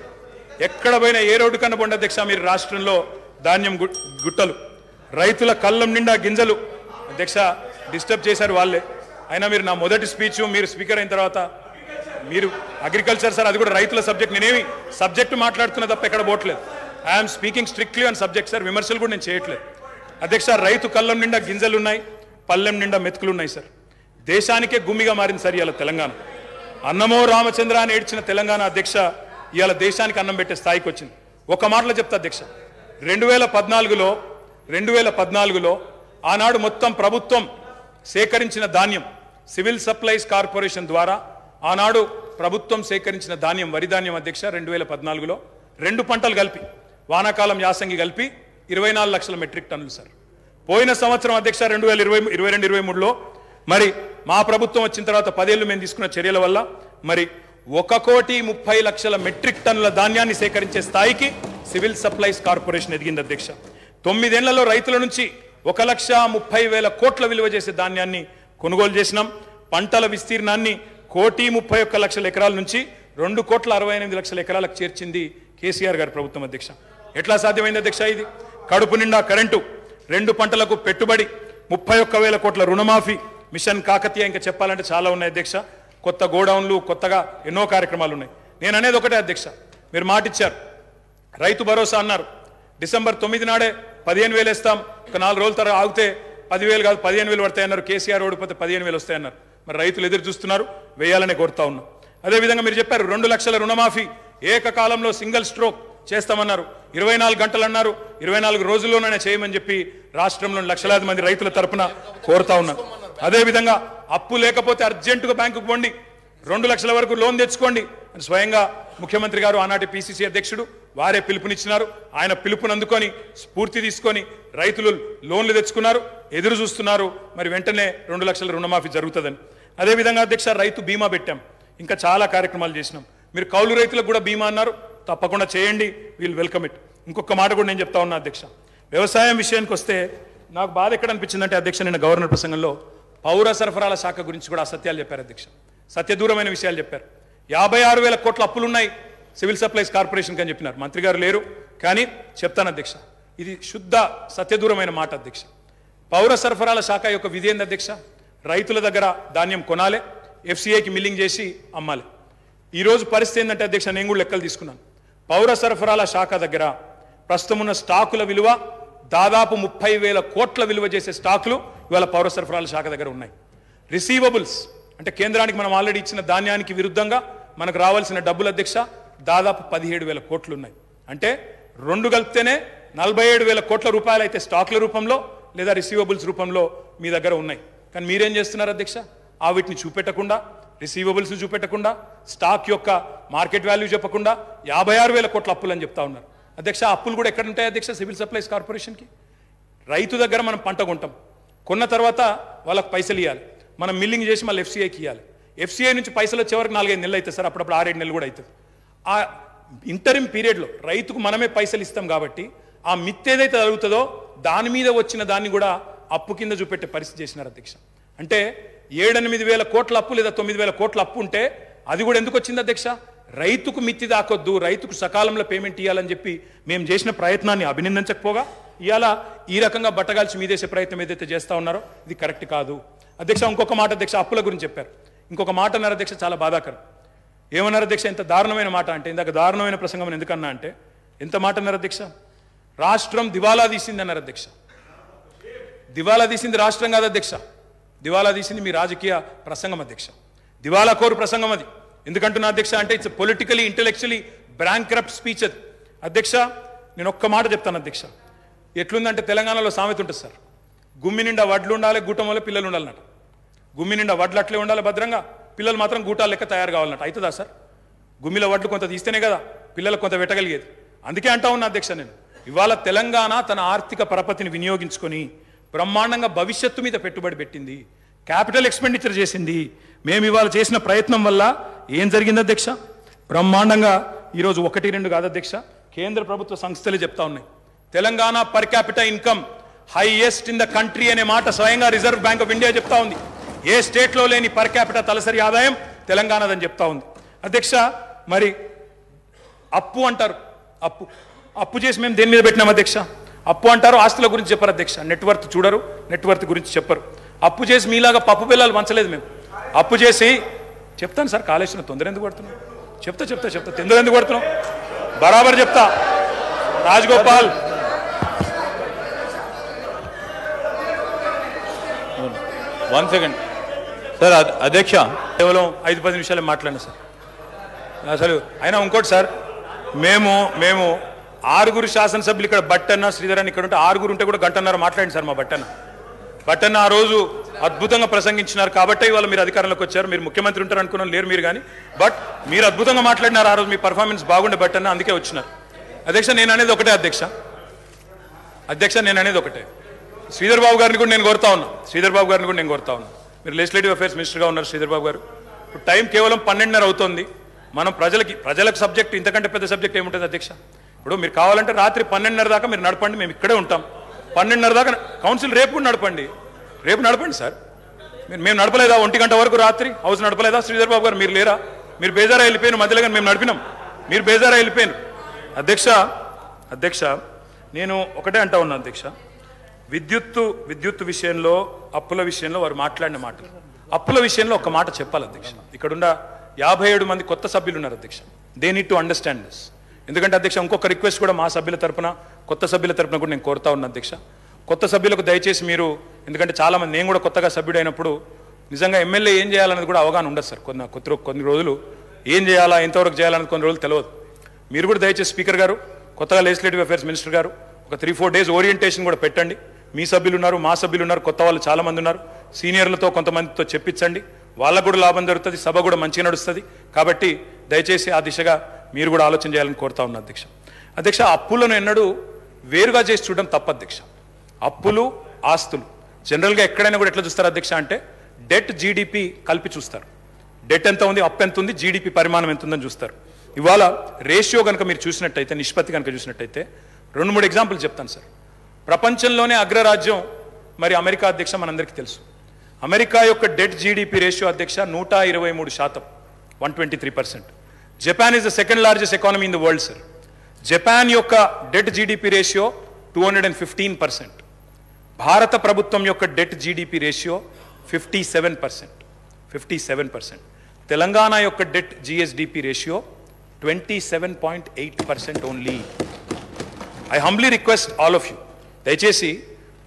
ఎక్కడ పోయినా ఏ రోడ్డు కన్నా పోండి అధ్యక్ష మీరు రాష్ట్రంలో ధాన్యం గుట్టలు, రైతుల కళ్ళం నిండా గింజలు అధ్యక్ష. డిస్టర్బ్ చేశారు వాళ్ళే. అయినా మీరు నా మొదటి స్పీచ్ మీరు స్పీకర్ అయిన తర్వాత మీరు అగ్రికల్చర్ సార్, అది కూడా రైతుల సబ్జెక్ట్, నేనేమి సబ్జెక్టు మాట్లాడుతున్నా తప్ప ఎక్కడ పోవట్లేదు. I'm speaking strictly on subject sir, విమర్శలు కూడా నేను చేయట్లేదు అధ్యక్ష. రైతు కళ్ళం నిండా గింజలు ఉన్నాయి, పల్లెం నిండా మెతుకులు ఉన్నాయి సార్. దేశానికే గుమ్మిగా మారింది సార్ ఇవాళ తెలంగాణ. అన్నమో రామచంద్ర అని ఏడ్చిన తెలంగాణ అధ్యక్ష ఇవాళ దేశానికి అన్నం పెట్టే స్థాయికి వచ్చింది. ఒక మాటలో చెప్తా అధ్యక్ష, 2014లో ఆనాడు మొత్తం ప్రభుత్వం సేకరించిన ధాన్యం, సివిల్ సప్లైస్ కార్పొరేషన్ ద్వారా ఆనాడు ప్రభుత్వం సేకరించిన ధాన్యం, వరి ధాన్యం అధ్యక్ష 2014లో 2 పంటలు కలిపి, వానాకాలం యాసంగి కలిపి 24 లక్షల మెట్రిక్ టన్నులు సార్. పోయిన సంవత్సరం అధ్యక్ష 2022-23లో మరి మా ప్రభుత్వం వచ్చిన తర్వాత 10 ఏళ్ళు మేము తీసుకున్న చర్యల వల్ల మరి 1,30,00,000 మెట్రిక్ టన్నుల ధాన్యాన్ని సేకరించే స్థాయికి సివిల్ సప్లైస్ కార్పొరేషన్ ఎదిగింది అధ్యక్ష. 9 ఏళ్లలో రైతుల నుంచి 1,30,000 కోట్ల విలువ చేసే ధాన్యాన్ని కొనుగోలు చేసినాం. పంటల విస్తీర్ణాన్ని 1,31,00,000 ఎకరాల నుంచి 2,68,00,000 ఎకరాలకు చేర్చింది కేసీఆర్ గారి ప్రభుత్వం అధ్యక్ష. ఎట్లా సాధ్యమైంది అధ్యక్ష ఇది? కడుపు నిండా కరెంటు, 2 పంటలకు పెట్టుబడి, 31,000 కోట్ల రుణమాఫీ, మిషన్ కాకతీయ, ఇంకా చెప్పాలంటే చాలా ఉన్నాయి అధ్యక్ష. కొత్త గోడౌన్లు, కొత్తగా ఎన్నో కార్యక్రమాలు ఉన్నాయి. నేను అనేది ఒకటే అధ్యక్ష, మీరు మాటిచ్చారు, రైతు భరోసా అన్నారు. డిసెంబర్ 9 నాడే 15,000 వేస్తాం, ఒక 4 రోజుల తర్వాత ఆగితే 10,000 కాదు 15,000 పడతాయన్నారు. కేసీఆర్ ఓడిపోతే 15,000 వస్తాయన్నారు. మరి రైతులు ఎదురు చూస్తున్నారు, వేయాలనే కోరుతా ఉన్నాం. అదేవిధంగా మీరు చెప్పారు 2 లక్షల రుణమాఫీ ఏకకాలంలో సింగిల్ స్ట్రోక్ చేస్తామన్నారు. 24 గంటలు అన్నారు, 24 రోజుల్లోనే చేయమని చెప్పి రాష్ట్రంలోని లక్షలాది మంది రైతుల తరపున కోరుతా ఉన్నారు. అదేవిధంగా అప్పు లేకపోతే అర్జెంటుగా బ్యాంకుకు పోండి, 2 లక్షల వరకు లోన్ తెచ్చుకోండి అని స్వయంగా ముఖ్యమంత్రి గారు, ఆనాటి పిసిసి అధ్యక్షుడు వారే పిలుపునిచ్చినారు. ఆయన పిలుపుని అందుకొని స్ఫూర్తి తీసుకొని రైతులు లోన్లు తెచ్చుకున్నారు, ఎదురు చూస్తున్నారు. మరి వెంటనే 2 లక్షల రుణమాఫీ జరుగుతుందని. అదేవిధంగా అధ్యక్ష రైతు బీమా పెట్టాం, ఇంకా చాలా కార్యక్రమాలు చేసినాం. మీరు కౌలు రైతులకు కూడా బీమా అన్నారు, తప్పకుండా చేయండి, వీల్ వెల్కమ్ ఇట్. ఇంకొక మాట కూడా నేను చెప్తా ఉన్నా అధ్యక్ష, వ్యవసాయం విషయానికి వస్తే నాకు బాధ ఎక్కడ అనిపించిందంటే అధ్యక్ష, నిన్న గవర్నర్ ప్రసంగంలో పౌర సరఫరాల శాఖ గురించి కూడా అసత్యాలు చెప్పారు అధ్యక్ష, సత్యదూరమైన విషయాలు చెప్పారు. 56,000 కోట్ల అప్పులున్నాయి సివిల్ సప్లైస్ కార్పొరేషన్కి అని చెప్పినారు. మంత్రి గారు లేరు కానీ చెప్తాను అధ్యక్ష, ఇది శుద్ధ సత్యదూరమైన మాట అధ్యక్ష. పౌర సరఫరాల శాఖ యొక్క విధి ఏంది అధ్యక్ష? రైతుల దగ్గర ధాన్యం కొనాలి, ఎఫ్సిఐకి మిల్లింగ్ చేసి అమ్మాలి. ఈరోజు పరిస్థితి ఏంటంటే అధ్యక్ష, నేను కూడా లెక్కలు తీసుకున్నాను. పౌర సరఫరాల శాఖ దగ్గర ప్రస్తుతం ఉన్న స్టాకుల విలువ దాదాపు 30,000 కోట్ల విలువ చేసే స్టాకులు ఇవాళ పౌర సరఫరాల శాఖ దగ్గర ఉన్నాయి. రిసీవబుల్స్ అంటే కేంద్రానికి మనం ఆల్రెడీ ఇచ్చిన ధాన్యానికి విరుద్ధంగా మనకు రావాల్సిన డబ్బులు అధ్యక్ష దాదాపు 17,000 కోట్లు ఉన్నాయి. అంటే రెండు కలిపితేనే 47,000 కోట్ల రూపాయలు అయితే స్టాక్ల రూపంలో లేదా రిసీవబుల్స్ రూపంలో మీ దగ్గర ఉన్నాయి. కానీ మీరేం చేస్తున్నారు అధ్యక్ష? ఆ వీటిని చూపెట్టకుండా, రిసీవబుల్స్ చూపెట్టకుండా, స్టాక్ యొక్క మార్కెట్ వాల్యూ చెప్పకుండా 56,000 కోట్ల అప్పులు అని చెప్తా ఉన్నారు. అధ్యక్ష, అప్పులు కూడా ఎక్కడ ఉంటాయి అధ్యక్ష? సివిల్ సప్లైస్ కార్పొరేషన్కి. రైతు దగ్గర మనం పంట కొంటాం, కొన్న తర్వాత వాళ్ళకి పైసలు ఇవ్వాలి, మనం మిల్లింగ్ చేసి మళ్ళీ ఎఫ్సిఐకి ఇవ్వాలి. ఎఫ్సిఐ నుంచి పైసలు వచ్చే వరకు 4-5 నెలలు అవుతుంది సార్, అప్పుడప్పుడు 6-7 నెలలు కూడా అవుతుంది. ఆ ఇంటరిమ్ పీరియడ్లో రైతుకు మనమే పైసలు ఇస్తాం కాబట్టి ఆ మిత్ ఏదైతే జరుగుతుందో దాని మీద వచ్చిన దాన్ని కూడా అప్పు కింద చూపెట్టే పరిస్థితి చేసినారు అధ్యక్ష. అంటే 7-8 కోట్ల అప్పు లేదా 9,000 కోట్ల అప్పు ఉంటే అది కూడా ఎందుకు వచ్చింది అధ్యక్ష? రైతుకు మిత్తి దాకొద్దు, రైతుకు సకాలంలో పేమెంట్ ఇవ్వాలని చెప్పి మేము చేసిన ప్రయత్నాన్ని అభినందించకపోగా ఇవాళ ఈ రకంగా బట్టగాల్చి మీదేసే ప్రయత్నం ఏదైతే చేస్తా ఉన్నారో ఇది కరెక్ట్ కాదు అధ్యక్ష. ఇంకొక మాట అధ్యక్ష, అప్పుల గురించి చెప్పారు. ఇంకొక మాట అన్నారు అధ్యక్ష, చాలా బాధాకరం. ఏమన్నారు అధ్యక్ష? ఎంత దారుణమైన మాట అంటే, ఇందాక దారుణమైన ప్రసంగం ఎందుకన్నా అంటే ఎంత మాట అన్నారు అధ్యక్ష? రాష్ట్రం దివాలా తీసింది అన్నారు అధ్యక్ష. దివాలా తీసింది రాష్ట్రం కాదు అధ్యక్ష, దివాలా తీసింది మీ రాజకీయ ప్రసంగం అధ్యక్ష. దివాలా కోరు ప్రసంగం అది. ఎందుకంటున్నా అధ్యక్ష అంటే ఇట్స్ పొలిటికలీ ఇంటెలెక్చువలీ బ్రాంక్రప్ట్ స్పీచ్ అది అధ్యక్ష. నేను ఒక్క మాట చెప్తాను అధ్యక్ష. ఎట్లుందంటే తెలంగాణలో సామెత ఉంటుంది సార్, గుమ్మి నిండా వడ్లు ఉండాలి, గూటం వల్ల పిల్లలు ఉండాలన్నట్టు. గుమ్మి నిండా వడ్లు అట్లే ఉండాలి భద్రంగా, పిల్లలు మాత్రం గూటాల లెక్క తయారు కావాలన్నట్టు. అవుతుందా సార్? గుమ్మిలో వడ్లు కొంత తీస్తేనే కదా పిల్లలకు కొంత పెట్టగలిగేది. అందుకే అంటా ఉన్నా అధ్యక్ష నేను, ఇవాళ తెలంగాణ తన ఆర్థిక పరపతిని వినియోగించుకొని బ్రహ్మాండంగా భవిష్యత్తు మీద పెట్టుబడి పెట్టింది, క్యాపిటల్ ఎక్స్పెండిచర్ చేసింది. మేము ఇవాళ చేసిన ప్రయత్నం వల్ల ఏం జరిగింది అధ్యక్ష? బ్రహ్మాండంగా ఈరోజు 1-2 కాదు అధ్యక్ష, కేంద్ర ప్రభుత్వ సంస్థలే చెప్తా ఉన్నాయి Telangana per capital income highest in the country అనే మాట స్వయంగా రిజర్వ్ బ్యాంక్ ఆఫ్ ఇండియా చెప్తా ఉంది. ఏ స్టేట్లో లేని పర్ క్యాపిటల్ తలసరి ఆదాయం తెలంగాణదని చెప్తా ఉంది అధ్యక్ష. మరి అప్పు అంటారు, అప్పు చేసి మేము దేని మీద పెట్టినాం అధ్యక్ష? అప్పు అంటారు, ఆస్తుల గురించి చెప్పరు అధ్యక్ష. నెట్వర్త్ చూడరు, నెట్వర్త్ గురించి చెప్పరు. అప్పు చేసి మీలాగా పప్పు పిల్లలు పంచలేదు మేము. అప్పు చేసి చెప్తాను సార్, కాళేశ్వరం తొందర ఎందుకు పడుతున్నాం? చెప్తా తొందర ఎందుకు పడుతున్నాం? బరాబర్ చెప్తా. Rajagopal 1 second sir. అధ్యక్ష, కేవలం 5-10 నిమిషాలే మాట్లాడినా సార్. అసలు అయినా ఇంకోటి సార్, మేము 6 శాసనసభ్యులు ఇక్కడ బట్టన్న శ్రీధర్ అని ఇక్కడ ఉంటే 6 ఉంటే కూడా 1:30 మాట్లాడింది సార్ మా బట్టన్న ఆ రోజు అద్భుతంగా ప్రసంగించినారు కాబట్టి ఇవాళ మీరు అధికారంలోకి వచ్చారు. మీరు ముఖ్యమంత్రి ఉంటారు అనుకున్నాను, లేరు మీరు కానీ, బట్ మీరు అద్భుతంగా మాట్లాడినారు ఆ రోజు. మీ పర్ఫార్మెన్స్ బాగుండే బట్టన్న, అందుకే వచ్చినారు అధ్యక్ష. నేను అనేది ఒకటే అధ్యక్ష, నేను అనేది ఒకటే. శ్రీధర్ బాబు గారిని కూడా నేను కోరుతా ఉన్నా, మీరు లెజిస్లేటివ్ అఫేర్స్ మినిస్టర్గా ఉన్నారు శ్రీధర్ బాబు గారు. ఇప్పుడు టైం కేవలం 12:30 అవుతుంది. మనం ప్రజలకు సబ్జెక్ట్ ఇంతకంటే పెద్ద సబ్జెక్ట్ ఏముంటుంది అధ్యక్ష? ఇప్పుడు మీరు కావాలంటే రాత్రి 12:30 దాకా మీరు నడపండి, మేము ఇక్కడే ఉంటాం. 12:30 దాకా కౌన్సిల్ రేపు కూడా నడపండి సార్. మేము నడపలేదా 1 గంట వరకు రాత్రి హౌస్ నడపలేదా? శ్రీధర్ బాబు గారు మీరు లేరా? మీరు బేజారా వెళ్ళిపోయిన మధ్యలో కానీ మేము నడిపినాం, మీరు బేజారా వెళ్ళిపోయారు అధ్యక్ష. నేను ఒకటే అంటా ఉన్నా అధ్యక్ష, విద్యుత్తు విషయంలో, అప్పుల విషయంలో వారు మాట్లాడిన మాటలు, అప్పుల విషయంలో ఒక మాట చెప్పాలి అధ్యక్ష. ఇక్కడున్న 57 మంది కొత్త సభ్యులు ఉన్నారు అధ్యక్ష. They need to understand this. ఎందుకంటే అధ్యక్ష ఇంకొక రిక్వెస్ట్ కూడా మా సభ్యుల తరపున, కొత్త సభ్యుల తరపున కూడా నేను కోరుతా ఉన్నా అధ్యక్ష. కొత్త సభ్యులకు దయచేసి మీరు, ఎందుకంటే చాలామంది, నేను కూడా కొత్తగా సభ్యుడైనప్పుడు నిజంగా ఎమ్మెల్యే ఏం చేయాలన్నది కూడా అవగాహన ఉండదు సార్. కొన్ని రోజులు ఏం చేయాలా, ఎంతవరకు చేయాలన్నది కొన్ని రోజులు తెలియదు. మీరు కూడా దయచేసి స్పీకర్ గారు, కొత్తగా లెజిస్లేటివ్ అఫేర్స్ మినిస్టర్ గారు ఒక 3-4 డేస్ ఓరియంటేషన్ కూడా పెట్టండి. మీ సభ్యులు ఉన్నారు, మా సభ్యులు ఉన్నారు, కొత్త వాళ్ళు చాలామంది ఉన్నారు. సీనియర్లతో కొంతమందితో చెప్పించండి, వాళ్ళకు కూడా లాభం జరుగుతుంది, సభ కూడా మంచిగా నడుస్తుంది. కాబట్టి దయచేసి ఆ దిశగా మీరు కూడా ఆలోచన చేయాలని కోరుతా ఉన్నా అధ్యక్ష. అప్పులను ఎన్నడూ వేరుగా చేసి చూడడం తప్పు అధ్యక్ష. అప్పులు, ఆస్తులు జనరల్గా ఎక్కడైనా కూడా ఎట్లా చూస్తారు అధ్యక్ష అంటే డెట్, జీడిపి కలిపి చూస్తారు. డెట్ ఎంత ఉంది, అప్పు ఎంత ఉంది, జీడిపి పరిమాణం ఎంత ఉందని చూస్తారు. ఇవాళ రేషియో కనుక మీరు చూసినట్టయితే, నిష్పత్తి కనుక చూసినట్టయితే 2-3 ఎగ్జాంపుల్ చెప్తాను సార్. ప్రపంచంలోనే అగ్రరాజ్యం మరి అమెరికా అధ్యక్ష, మనందరికీ తెలుసు. అమెరికా యొక్క డెట్ జీడిపి రేషియో అధ్యక్ష 123%, 123%. Japan is the second largest economy in the world sir. Japan యొక్క డెట్ జీడిపి రేషియో 215%. భారత ప్రభుత్వం యొక్క డెట్ జీడిపి రేషియో 57%. 57%. తెలంగాణ యొక్క debt GSDP ratio 27.8% only. I humbly request all of you, దయచేసి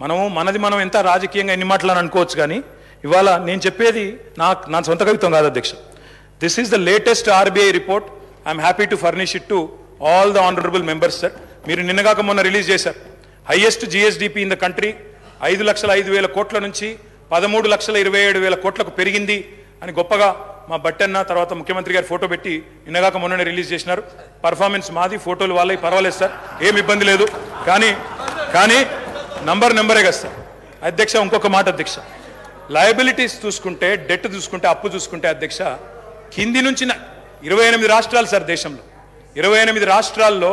మనం ఎంత రాజకీయంగా ఎన్ని మాటలని అనుకోవచ్చు, కానీ ఇవాళ నేను చెప్పేది నా సొంత కవిత్వం కాదు అధ్యక్ష. This is the latest RBI report. I'm happy to furnish it to all the honourable members sir. మీరు నిన్నగాక మొన్న రిలీజ్ చేశారు. Highest GSDP in the country 5,05,000 కోట్ల నుంచి 13,27,000 కోట్లకు పెరిగింది అని గొప్పగా మా బట్టన్న తర్వాత ముఖ్యమంత్రి గారు ఫోటో పెట్టి నిన్నగాక మొన్ననే రిలీజ్ చేసినారు. పర్ఫార్మెన్స్ మాది, ఫోటోలు వాళ్ళవి, పర్వాలేదు సార్, ఏం ఇబ్బంది లేదు. కానీ నంబరే కదా సార్. అధ్యక్ష ఇంకొక మాట అధ్యక్ష, లయబిలిటీస్ చూసుకుంటే, డెట్ చూసుకుంటే, అప్పు చూసుకుంటే అధ్యక్ష కింది నుంచి 28 రాష్ట్రాలు సార్ దేశంలో. 28 రాష్ట్రాల్లో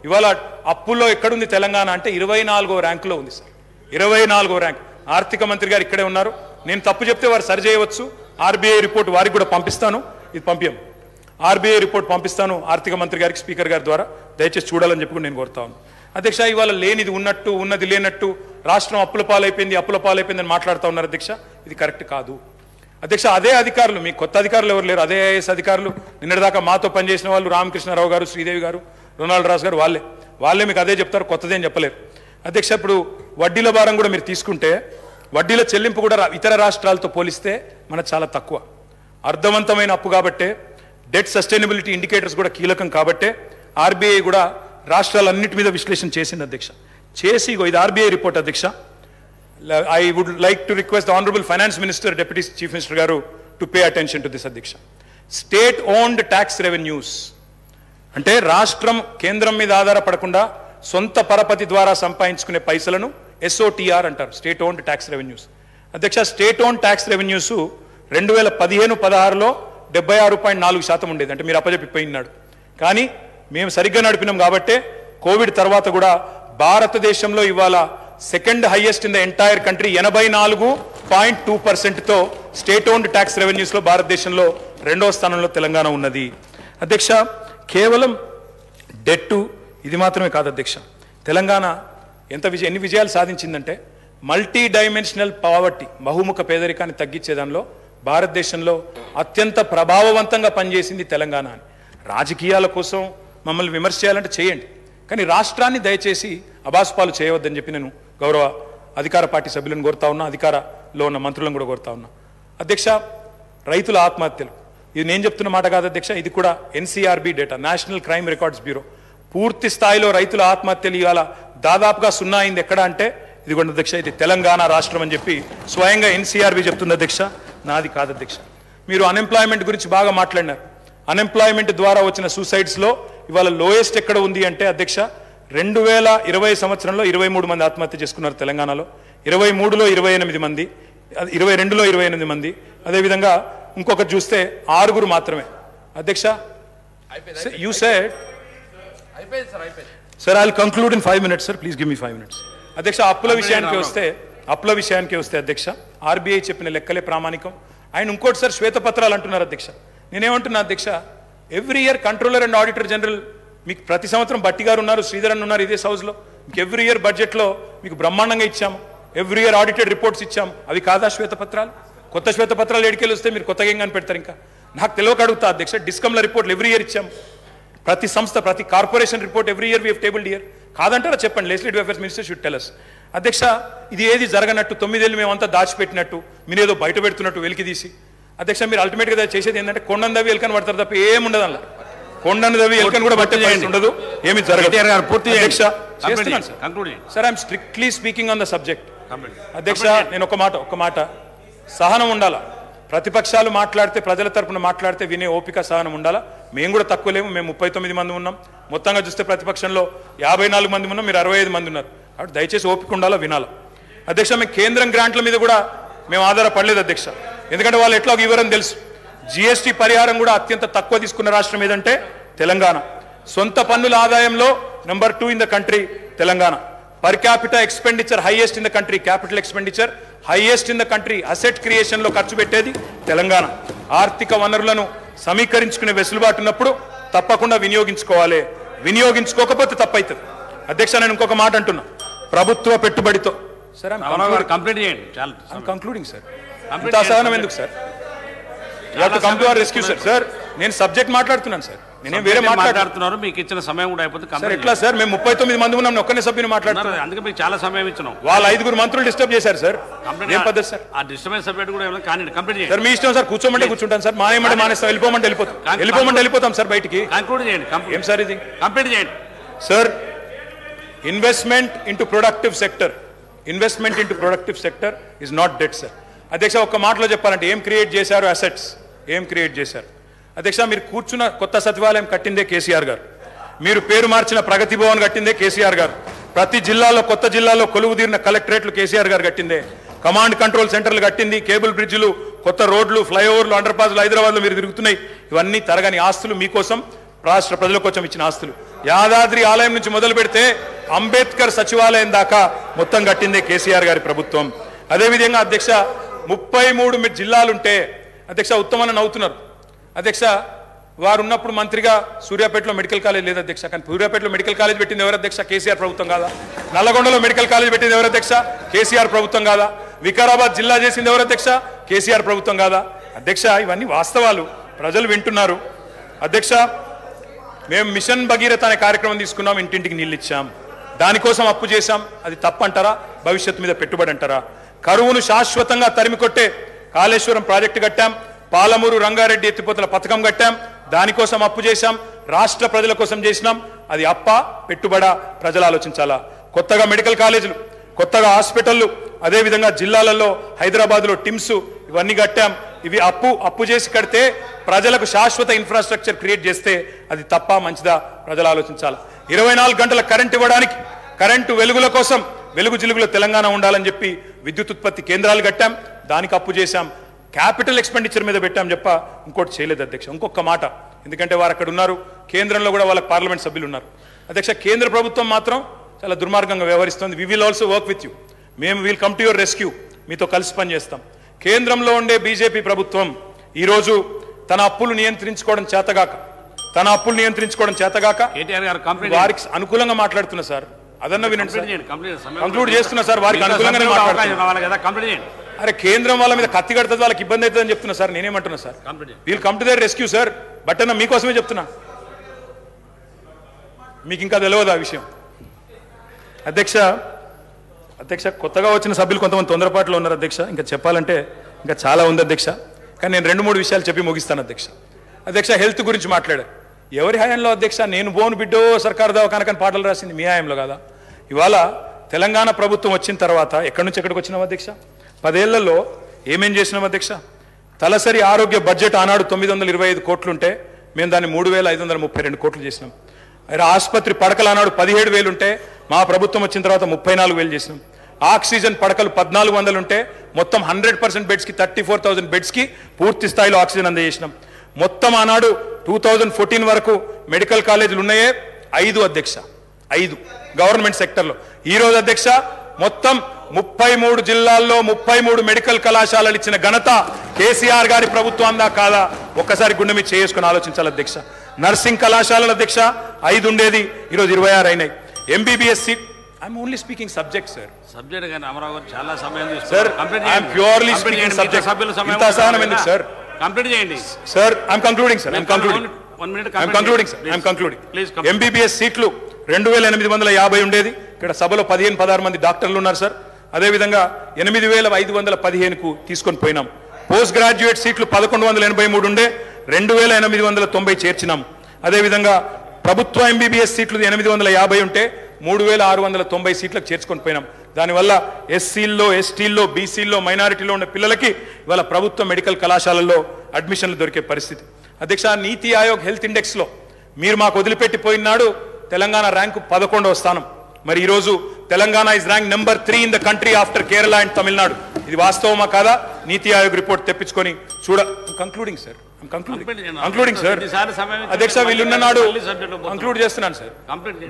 ఇవాళ అప్పుల్లో ఎక్కడుంది తెలంగాణ అంటే 24వ ర్యాంకులో ఉంది సార్. 24వ ర్యాంక్. ఆర్థిక మంత్రి గారు ఇక్కడే ఉన్నారు. నేను తప్పు చెప్తే వారు సరి చేయవచ్చు. ఆర్బీఐ రిపోర్ట్ వారికి కూడా పంపిస్తాను. ఇది పంపించాం. ఆర్బీఐ రిపోర్ట్ పంపిస్తాను ఆర్థిక మంత్రి గారికి, స్పీకర్ గారి ద్వారా. దయచేసి చూడాలని చెప్పి నేను కోరుతాను అధ్యక్ష. ఇవాళ లేనిది ఉన్నట్టు, ఉన్నది లేనట్టు, రాష్ట్రం అప్పుల పాలైపోయిందని మాట్లాడుతూ ఉన్నారు అధ్యక్ష. ఇది కరెక్ట్ కాదు అధ్యక్ష. అదే అధికారులు, మీ కొత్త అధికారులు ఎవరు లేరు, అదే ఐఏఎస్ అధికారులు నిన్నటిదాకా మాతో పనిచేసిన వాళ్ళు, రామకృష్ణారావు గారు, శ్రీదేవి గారు, రొనాల్డ్ రాజు గారు, వాళ్ళే మీకు అదే చెప్తారు, కొత్తదేం చెప్పలేరు అధ్యక్ష. ఇప్పుడు వడ్డీల భారం కూడా మీరు తీసుకుంటే, వడ్డీల చెల్లింపు కూడా ఇతర రాష్ట్రాలతో పోలిస్తే మనకు చాలా తక్కువ. అర్థవంతమైన అప్పు కాబట్టే, డెట్ సస్టైనబిలిటీ ఇండికేటర్స్ కూడా కీలకం కాబట్టే ఆర్బీఐ కూడా రాష్ట్రాలన్నిటి మీద విశ్లేషణ చేసింది అధ్యక్ష. చేసి ఇది ఆర్బీఐ రిపోర్ట్ అధ్యక్ష. I would like to request the Honorable Finance Minister, Deputy Chief Minister Garu to pay attention to this Adhiksha. State-owned tax revenues. అంటే రాష్ట్రం కేంద్రం మీద ఆధారపడకుండా సొంత పరపతి ద్వారా సంపాదించుకునే పైసలను SOTR అంటారు, స్టేట్ ఓన్డ్ ట్యాక్స్ రెవెన్యూస్. అధ్యక్ష, స్టేట్ ఓన్డ్ ట్యాక్స్ రెవెన్యూస్ 2015-16లో 76.4% ఉండేది. అంటే మీరు అప్పచెప్పిపోయినాడు. కానీ మేము సరిగ్గా నడిపినాం కాబట్టే కోవిడ్ తర్వాత కూడా భారతదేశంలో ఇవాళ second highest in the entire country 84.2%తో స్టేట్ ఓన్డ్ ట్యాక్స్ రెవెన్యూస్లో భారతదేశంలో 2వ స్థానంలో తెలంగాణ ఉన్నది అధ్యక్ష. కేవలం డెట్టు ఇది మాత్రమే కాదు అధ్యక్ష. తెలంగాణ ఎన్ని విజయాలు సాధించిందంటే, మల్టీ డైమెన్షనల్ పావర్టీ, బహుముఖ పేదరికాన్ని తగ్గించే దానిలో భారతదేశంలో అత్యంత ప్రభావవంతంగా పనిచేసింది తెలంగాణ అని. రాజకీయాల కోసం మమ్మల్ని విమర్శ చేయాలంటే చేయండి, కానీ రాష్ట్రాన్ని దయచేసి అబాసుపాలు చేయవద్దని చెప్పి నేను గౌరవ అధికార పార్టీ సభ్యులను కోరుతా ఉన్నా, అధికారంలో ఉన్న మంత్రులను కూడా కోరుతా ఉన్నా అధ్యక్ష. రైతుల ఆత్మహత్యలు, ఇది నేను చెప్తున్న మాట కాదు అధ్యక్ష, ఇది కూడా NCRB data, national crime records bureau. పూర్తి స్థాయిలో రైతుల ఆత్మహత్యలు ఇవాళ దాదాపుగా 0 అయింది. ఎక్కడ అంటే ఇది కూడా అధ్యక్ష, ఇది తెలంగాణ రాష్ట్రం అని చెప్పి స్వయంగా ఎన్సీఆర్బీ చెప్తుంది అధ్యక్ష, నాది కాదు అధ్యక్ష. మీరు అన్ఎంప్లాయ్మెంట్ గురించి బాగా మాట్లాడినారు. అన్ఎంప్లాయ్మెంట్ ద్వారా వచ్చిన సూసైడ్స్లో ఇవాళ లోయెస్ట్ ఎక్కడ ఉంది అంటే అధ్యక్ష, 2020 సంవత్సరంలో 23 మంది ఆత్మహత్య చేసుకున్నారు తెలంగాణలో, 23లో 28 మంది, 22లో 28 మంది, అదేవిధంగా ఇంకొకటి చూస్తే 6 మాత్రమే అధ్యక్ష. You said sir, I will conclude in 5 minutes sir, please give me 5 minutes అధ్యక్ష. అప్పుల విషయానికి వస్తే అధ్యక్ష, ఆర్బీఐ చెప్పిన లెక్కలే ప్రామాణికం. ఆయన ఇంకోటి సార్ శ్వేతపత్రాలు అంటున్నారు అధ్యక్ష. నేనేమంటున్నా అధ్యక్ష, every year controller and auditor general మీకు ప్రతి సంవత్సరం బట్టి గారు ఉన్నారు, శ్రీధరన్ ఉన్నారు ఇదే హౌస్లో, మీకు ఎవ్రీ ఇయర్ బడ్జెట్లో మీకు బ్రహ్మాండంగా ఇచ్చాము, ఎవ్రీ ఇయర్ ఆడిటెడ్ రిపోర్ట్స్ ఇచ్చాము. అవి కాదా శ్వేతపత్రాలు? కొత్త శ్వేతపత్రాలు ఎడికెళ్ళి వస్తే మీరు కొత్తగా ఏం కనిపెడతారు? ఇంకా నాకు తెలియక అడుగుతా అధ్యక్ష. డిస్కమ్ల రిపోర్ట్లు ఎవ్రీ ఇయర్ ఇచ్చాము, ప్రతి సంస్థ ప్రతి corporation report every year we have tabled year. కాదంటారా చెప్పండి, legislative affairs minister should tell us అధ్యక్ష. ఇది ఏది జరగనట్టు 9 ఏళ్ళు మేమంతా దాచిపెట్టినట్టు, మీరేదో బయట పెడుతున్నట్టు వెలికి తీసి అధ్యక్ష, మీరు అల్టిమేట్గా చేసేది ఏంటంటే కొండను దవ్వి ఎలుకని పడతారు తప్ప ఏముండదు. అలా కొండను దవ్వి ఎలుకని కూడా బట్టే ఉండదు, ఏమి జరగదు అధ్యక్ష. Sir, I'm strictly speaking on the subject అధ్యక్ష. నేను ఒక మాట సహనం ఉండాలా. ప్రతిపక్షాలు మాట్లాడితే, ప్రజల తరపున మాట్లాడితే వినే ఓపిక, సహనం ఉండాలా. మేము కూడా తక్కువ లేము, మేము 39 మంది ఉన్నాం. మొత్తంగా చూస్తే ప్రతిపక్షంలో 54 మంది ఉన్నాం, మీరు 65 మంది ఉన్నారు. కాబట్టి దయచేసి ఓపిక ఉండాలా, వినాలా అధ్యక్ష. మేము కేంద్రం గ్రాంట్ల మీద కూడా మేము ఆధారపడలేదు అధ్యక్ష, ఎందుకంటే వాళ్ళు ఎట్లా వివరం తెలుసు. జిఎస్టీ పరిహారం కూడా అత్యంత తక్కువ తీసుకున్న రాష్ట్రం ఏదంటే తెలంగాణ. సొంత పన్నుల ఆదాయంలో number 2 in the country Telangana. Per capita expenditure highest in the country, capital expenditure highest in the country. Asset క్రియేషన్లో ఖర్చు పెట్టేది తెలంగాణ. ఆర్థిక వనరులను సమీకరించుకునే వెసులుబాటు ఉన్నప్పుడు తప్పకుండా వినియోగించుకోవాలి, వినియోగించుకోకపోతే తప్పవుతుంది అధ్యక్ష. నేను ఇంకొక మాట అంటున్నా, ప్రభుత్వ పెట్టుబడితో సార్ కంక్లూడింగ్ సార్, ఇంత అసహనం ఎందుకు sir? You have to come to our rescue sir. Sir నేను సబ్జెక్ట్ మాట్లాడుతున్నాను సార్, నేనేం వేరే మాట్లాడుతున్నారు. మీకు ఇచ్చిన సమయం కూడా అయిపోతుంది సార్. ఎట్లా సార్, మేము 39 మంది ఉన్నాం, ఒక్కనే సభ్యుని మాట్లాడుతున్నాను. అందుకే మీకు చాలా సమయం ఇచ్చినాం. వాళ్ళ 5 మంత్రులు డిస్టర్బ్ చేశారు సార్. ఏం పద్ధతి సార్? ఆ డిస్టర్బెన్స్ సబ్జెక్ట్ కూడా కానీ కంప్లీట్ చేయండి సార్. మీ ఇష్టం సార్, కూర్చోమంటే కూర్చుంటాను సార్, మానేయమంటే మానేస్తాం, వెళ్ళిపోమంటే వెళ్ళిపోతాం సార్ బయటికి. కంక్లూడ్ చేయండి. ఏం సార్ ఇది? కంప్లీట్ చేయండి sir. Investment into productive sector, investment into productive sector is not debt sir. అధ్యక్ష ఒక్క మాటలో చెప్పాలంటే ఏం క్రియేట్ చేశారు అసెట్స్, ఏం క్రియేట్ చేశారు అధ్యక్ష? మీరు కూర్చున్న కొత్త సచివాలయం కట్టిందే కేసీఆర్ గారు, మీరు పేరు మార్చిన ప్రగతి భవన్ కట్టిందే కేసీఆర్ గారు, ప్రతి జిల్లాలో కొత్త జిల్లాలో కొలువు తీరిన కలెక్టరేట్లు కేసీఆర్ గారు కట్టిందే, కమాండ్ కంట్రోల్ సెంటర్లు కట్టింది, కేబుల్ బ్రిడ్జ్లు, కొత్త రోడ్లు, ఫ్లైఓవర్లు, అండర్ పాస్లు హైదరాబాద్లో మీరు తిరుగుతున్నాయి. ఇవన్నీ తరగని ఆస్తులు, మీకోసం రాష్ట్ర ప్రజల కోసం ఇచ్చిన ఆస్తులు. యాదాద్రి ఆలయం నుంచి మొదలు పెడితే అంబేద్కర్ సచివాలయం దాకా మొత్తం కట్టిందే కేసీఆర్ గారి ప్రభుత్వం. అదేవిధంగా అధ్యక్ష 33 జిల్లాలుంటే అధ్యక్ష ఉత్తమన్న నవ్వుతున్నారు అధ్యక్ష. వారు ఉన్నప్పుడు మంత్రిగా సూర్యాపేటలో మెడికల్ కాలేజ్ లేదు అధ్యక్ష, కానీ సూర్యాపేటలో మెడికల్ కాలేజ్ పెట్టింది ఎవరు అధ్యక్ష? కేసీఆర్ ప్రభుత్వం కాదా? నల్లగొండలో మెడికల్ కాలేజ్ పెట్టింది ఎవరు అధ్యక్ష? కేసీఆర్ ప్రభుత్వం కాదా? వికారాబాద్ జిల్లా చేసింది ఎవరు అధ్యక్ష? కేసీఆర్ ప్రభుత్వం కాదా అధ్యక్ష? ఇవన్నీ వాస్తవాలు, ప్రజలు వింటున్నారు అధ్యక్ష. మేము మిషన్ భగీరథ అనే కార్యక్రమం తీసుకున్నాం, ఇంటింటికి నీళ్ళు ఇచ్చాం, దానికోసం అప్పు చేశాం. అది తప్పంటారా? భవిష్యత్తు మీద పెట్టుబడి అంటారా? కరువును శాశ్వతంగా తరిమికొట్టే కాళేశ్వరం ప్రాజెక్టు కట్టాం, పాలమూరు రంగారెడ్డి ఎత్తిపోతల పథకం కట్టాం, దానికోసం అప్పు చేశాం, రాష్ట్ర ప్రజల కోసం చేసినాం. అది అప్ప పెట్టుబడా? ప్రజలు ఆలోచించాలా. కొత్తగా మెడికల్ కాలేజీలు, కొత్తగా హాస్పిటళ్లు, అదేవిధంగా జిల్లాలలో హైదరాబాద్లో టిమ్స్, ఇవన్నీ కట్టాం. ఇవి అప్పు చేసి కడితే ప్రజలకు శాశ్వత ఇన్ఫ్రాస్ట్రక్చర్ క్రియేట్ చేస్తే అది తప్ప మంచిదా? ప్రజలు ఆలోచించాలి. 24 గంటల కరెంట్ ఇవ్వడానికి, కరెంటు వెలుగుల కోసం, వెలుగు జిలుగులో తెలంగాణ ఉండాలని చెప్పి విద్యుత్ ఉత్పత్తి కేంద్రాలు కట్టాం, దానికి అప్పు చేశాం. క్యాపిటల్ ఎక్స్పెండిచర్ మీద పెట్టాం చెప్ప ఇంకోటి చేయలేదు అధ్యక్ష. ఇంకొక మాట, ఎందుకంటే వారు అక్కడ ఉన్నారు, కేంద్రంలో కూడా వాళ్ళకి పార్లమెంట్ సభ్యులు ఉన్నారు అధ్యక్ష. కేంద్ర ప్రభుత్వం మాత్రం చాలా దుర్మార్గంగా వ్యవహరిస్తుంది. We will also work with you, మేము will come to your rescue, మీతో కలిసి పనిచేస్తాం. కేంద్రంలో ఉండే బీజేపీ ప్రభుత్వం ఈరోజు తన అప్పులు నియంత్రించుకోవడం చేతగాక వారికి అనుకూలంగా మాట్లాడుతున్నా సార్. అదన్న వినండి సార్, కంక్లూడ్ చేస్తున్నా సార్. వారికి అనుకూలంగానే మాట్లాడుతున్నా. అరే కేంద్రం వాళ్ళ మీద కత్తి కడుతుంది, వాళ్ళకి ఇబ్బంది అవుతుందని చెప్తున్నా సార్. నేనేమంటున్నా sir, we'll come to their rescue sir. But అన్న మీకోసమే చెప్తున్నా, మీకు ఇంకా తెలియదు ఆ విషయం అధ్యక్ష. కొత్తగా వచ్చిన సభ్యులు కొంతమంది తొందరపాటులో ఉన్నారు అధ్యక్ష. ఇంకా చెప్పాలంటే ఇంకా చాలా ఉంది అధ్యక్ష, కానీ నేను 2-3 విషయాలు చెప్పి ముగిస్తాను అధ్యక్ష. హెల్త్ గురించి మాట్లాడారు. ఎవరి హయాంలో అధ్యక్ష? నేను బోను బిడ్డో సర్కారు దవాఖానకని పాటలు రాసింది మీ హయాంలో కాదా? ఇవాళ తెలంగాణ ప్రభుత్వం వచ్చిన తర్వాత ఎక్కడి నుంచి ఎక్కడికి వచ్చినాం అధ్యక్ష? 10 ఏళ్లలో ఏమేం చేసినాం అధ్యక్ష? తలసరి ఆరోగ్య బడ్జెట్ ఆనాడు 925 కోట్లుంటే మేము దాన్ని 3,532 కోట్లు చేసినాం. ఆసుపత్రి పడకలు ఆనాడు 17,000 ఉంటే మా ప్రభుత్వం వచ్చిన తర్వాత 34,000 చేసినాం. ఆక్సిజన్ పడకలు 1,400 ఉంటే మొత్తం 100% బెడ్స్కి 34,000 బెడ్స్కి పూర్తి స్థాయిలో ఆక్సిజన్ అందజేసినాం. మొత్తం ఆనాడు 2014 వరకు మెడికల్ కాలేజీలు ఉన్నాయే 5 అధ్యక్ష, 5 గవర్నమెంట్ సెక్టర్లో. ఈరోజు అధ్యక్ష మొత్తం 33 జిల్లాల్లో 33 మెడికల్ కళాశాలలు ఇచ్చిన ఘనత కేసీఆర్ గారి ప్రభుత్వం కాదా? ఒక్కసారి గుండె మీద చేసుకుని ఆలోచించాలి అధ్యక్ష. నర్సింగ్ కళాశాలల అధ్యక్ష 5 ఉండేది, ఈరోజు 26 అయినాయి. MBBS seat, I'm only speaking subject sir. Subject కానీ అమరావు గారు చాలా సమయం sir, I'm purely speaking subject. ఇంత సహనం ఎందుకు సార్? కంప్లీట్ చేయండి sir. I'm concluding sir, I'm concluding. MBBS సీట్లు 2,850 ఉండేది, ఇక్కడ సభలో 15-16 మంది డాక్టర్లు ఉన్నారు సార్. అదేవిధంగా 8,515కు తీసుకొని పోయినాం. పోస్ట్ గ్రాడ్యుయేట్ సీట్లు 1,183 ఉండే 2,890 చేర్చినాం. అదేవిధంగా ప్రభుత్వ ఎంబీబీఎస్ సీట్లు 850 ఉంటే 3,690 సీట్లకు చేర్చుకొని పోయినాం. దానివల్ల ఎస్సీల్లో, ఎస్టీల్లో, బీసీల్లో, మైనారిటీలో ఉన్న పిల్లలకి ఇవాళ ప్రభుత్వ మెడికల్ కళాశాలల్లో అడ్మిషన్లు దొరికే పరిస్థితి అధ్యక్ష. నీతి ఆయోగ్ హెల్త్ ఇండెక్స్లో మీరు మాకు వదిలిపెట్టిపోయినాడు తెలంగాణ ర్యాంకు 11వ స్థానం. మరి ఈరోజు Telangana is rank number 3 in the country after Kerala and Tamil Nadu. ఇది వాస్తవమా కాదా? నీతి ఆయోగ్ రిపోర్ట్ తెప్పించుకొని కంక్లూడింగ్ సార్, అధ్యక్ష. వీళ్ళున్న నాడు కంక్లూడ్ చేస్తున్నాను సార్.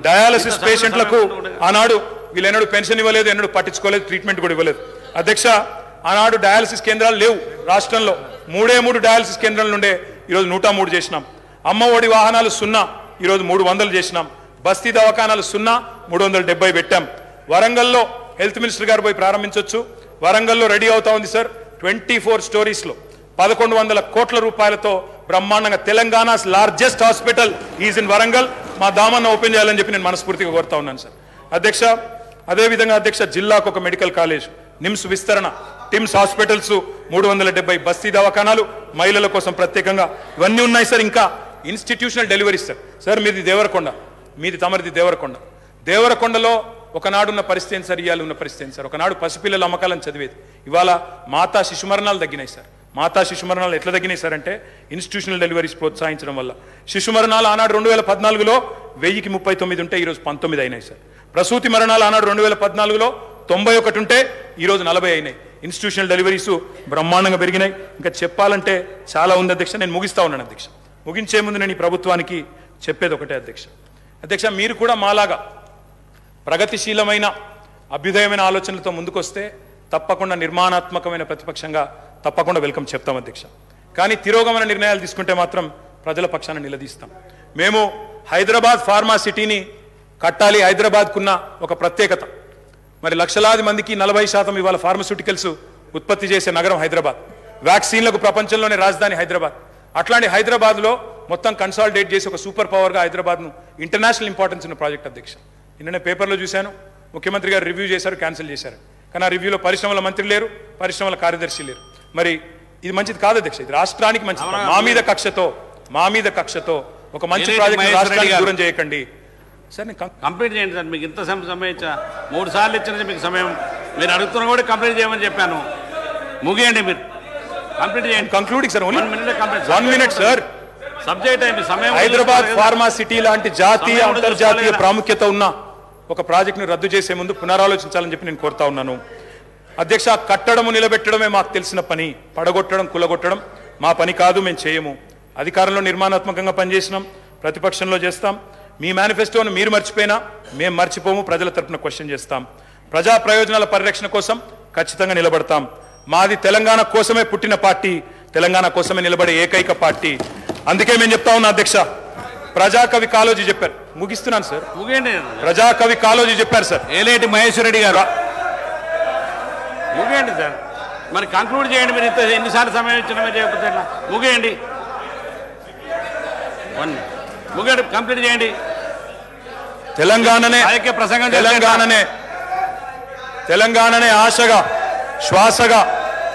డయాలసిస్ పేషెంట్లకు ఆనాడు వీళ్ళెన్నడూ పెన్షన్ ఇవ్వలేదు, ఎన్నడూ పట్టించుకోలేదు, ట్రీట్మెంట్ కూడా ఇవ్వలేదు అధ్యక్ష. ఆనాడు డయాలసిస్ కేంద్రాలు లేవు రాష్ట్రంలో. 3 డయాలసిస్ కేంద్రాల నుండే ఈరోజు 103 చేసినాం. అమ్మ ఒడి వాహనాలు 0, ఈరోజు 300 చేసినాం. బస్తీ దవాఖానాలు 0, 370 పెట్టాం. వరంగల్లో హెల్త్ మినిస్టర్ గారు పోయి ప్రారంభించవచ్చు. వరంగల్లో రెడీ అవుతా ఉంది సార్. 24 స్టోరీస్లో 1100 కోట్ల రూపాయలతో బ్రహ్మాండంగా Telangana's largest hospital is in Warangal. మా దామన్న ఓపెన్ చేయాలని చెప్పి నేను మనస్ఫూర్తిగా కోరుతా ఉన్నాను సార్. అధ్యక్ష, అదేవిధంగా అధ్యక్ష, జిల్లాకు ఒక మెడికల్ కాలేజ్, నిమ్స్ విస్తరణ, టిమ్స్ హాస్పిటల్స్, 370 బస్తీ దవాఖానాలు, మహిళల కోసం ప్రత్యేకంగా ఇవన్నీ ఉన్నాయి సార్. ఇంకా ఇన్స్టిట్యూషనల్ డెలివరీస్ సార్. సార్ మీది దేవరకొండ, మీది తమరిది దేవరకొండ. దేవరకొండలో ఒకనాడున్న పరిస్థితి ఏంటి సార్, ఇవాళ ఉన్న పరిస్థితి ఏంటి సార్? ఒకనాడు పసిపిల్లల అమ్మకాలను చదివేది, ఇవాళ మాతా శిశు మరణాలు తగ్గినాయి సార్. మాతా శిశు మరణాలు ఎట్లా తగ్గినాయి సార్ అంటే ఇన్స్టిట్యూషనల్ డెలివరీస్ ప్రోత్సహించడం వల్ల. శిశు మరణాలు ఆనాడు 2014లో 1039 ఉంటే ఈరోజు 19 అయినాయి సార్. ప్రసూతి మరణాలు ఆనాడు 2014లో 91 ఉంటే ఈరోజు 40 అయినాయి. ఇన్స్టిట్యూషనల్ డెలివరీస్ బ్రహ్మాండంగా పెరిగినాయి. ఇంకా చెప్పాలంటే చాలా ఉంది అధ్యక్ష. నేను ముగిస్తా ఉన్నాను అధ్యక్ష. ముగించే ముందు నేను ఈ ప్రభుత్వానికి చెప్పేది ఒకటే అధ్యక్ష. అధ్యక్ష, మీరు కూడా మాలాగా ప్రగతిశీలమైన అభ్యుదయమైన ఆలోచనలతో ముందుకొస్తే తప్పకుండా నిర్మాణాత్మకమైన ప్రతిపక్షంగా తప్పకుండా వెల్కమ్ చెప్తాం అధ్యక్ష. కానీ తిరోగమన నిర్ణయాలు తీసుకుంటే మాత్రం ప్రజల పక్షాన నిలదీస్తాం. మేము హైదరాబాద్ ఫార్మా సిటీని కట్టాలి. హైదరాబాద్కున్న ఒక ప్రత్యేకత, మరి లక్షలాది మందికి 40% ఇవాళ ఫార్మస్యూటికల్స్ ఉత్పత్తి చేసే నగరం హైదరాబాద్. వ్యాక్సిన్లకు ప్రపంచంలోనే రాజధాని హైదరాబాద్. అట్లాంటి హైదరాబాద్లో మొత్తం కన్సాలిడేట్ చేసి ఒక సూపర్ పవర్గా హైదరాబాద్ను ఇంటర్నేషనల్ ఇంపార్టెన్స్ ఉన్న ప్రాజెక్ట్ అధ్యక్ష. నిన్ననే పేపర్లో చూశాను, ముఖ్యమంత్రి గారు రివ్యూ చేశారు, క్యాన్సిల్ చేశారు. కానీ ఆ రివ్యూలో పరిశ్రమల మంత్రి లేరు, పరిశ్రమల కార్యదర్శి లేరు. మరి ఇది మంచిది కాదు అధ్యక్ష, ఇది రాష్ట్రానికి మంచిది. మా మీద కక్షతో ఒక మంచి ప్రాజెక్ట్ రాష్ట్రానికి దూరం చేయకండి సార్. నేను కంప్లీట్ చేయండి సార్. మీకు ఇంత సమయం ఇచ్చా, 3 సార్లు ఇచ్చిన మీకు సమయం. మీరు అడుగుతున్నా కూడా కంప్లీట్ చేయమని చెప్పాను. ముగియండి, మీరు కంప్లీట్ చేయండి. Concluding sir, 1 minute sir. Subject అయింది సమయం. హైదరాబాద్ ఫార్మా సిటీ లాంటి జాతీయ అంతర్జాతీయ ప్రాముఖ్యత ఉన్న ఒక ప్రాజెక్టును రద్దు చేసే ముందు పునరాలోచించాలని చెప్పి నేను కోరుతా ఉన్నాను అధ్యక్ష. కట్టడము నిలబెట్టడమే మాకు తెలిసిన పని, పడగొట్టడం కులగొట్టడం మా పని కాదు, మేము చేయము. అధికారంలో నిర్మాణాత్మకంగా పనిచేసినాం, ప్రతిపక్షంలో చేస్తాం. మీ మేనిఫెస్టోను మీరు మర్చిపోయినా మేము మర్చిపోము, ప్రజల తరపున క్వశ్చన్ చేస్తాం. ప్రజా ప్రయోజనాల పరిరక్షణ కోసం ఖచ్చితంగా నిలబడతాం. మాది తెలంగాణ కోసమే పుట్టిన పార్టీ, తెలంగాణ కోసమే నిలబడే ఏకైక పార్టీ. అందుకే మేము చెప్తా ఉన్నా అధ్యక్ష, ప్రజాకవి కాళోజీ చెప్పారు. ముగిస్తున్నాను సార్. ముగియండి. ప్రజాకవి కాళోజీ చెప్పారు సార్. ఏలేటి మహేశ్వర్ రెడ్డి గారు ముగియండి సార్. మరి కంక్లూడ్ చేయండి. మీరు ఎన్నిసార్లు సమయం ఇచ్చినా చేయకపోతే ముగియండి. ముగియండి, కంప్లీట్ చేయండి. తెలంగాణనే ఆశగా శ్వాసగా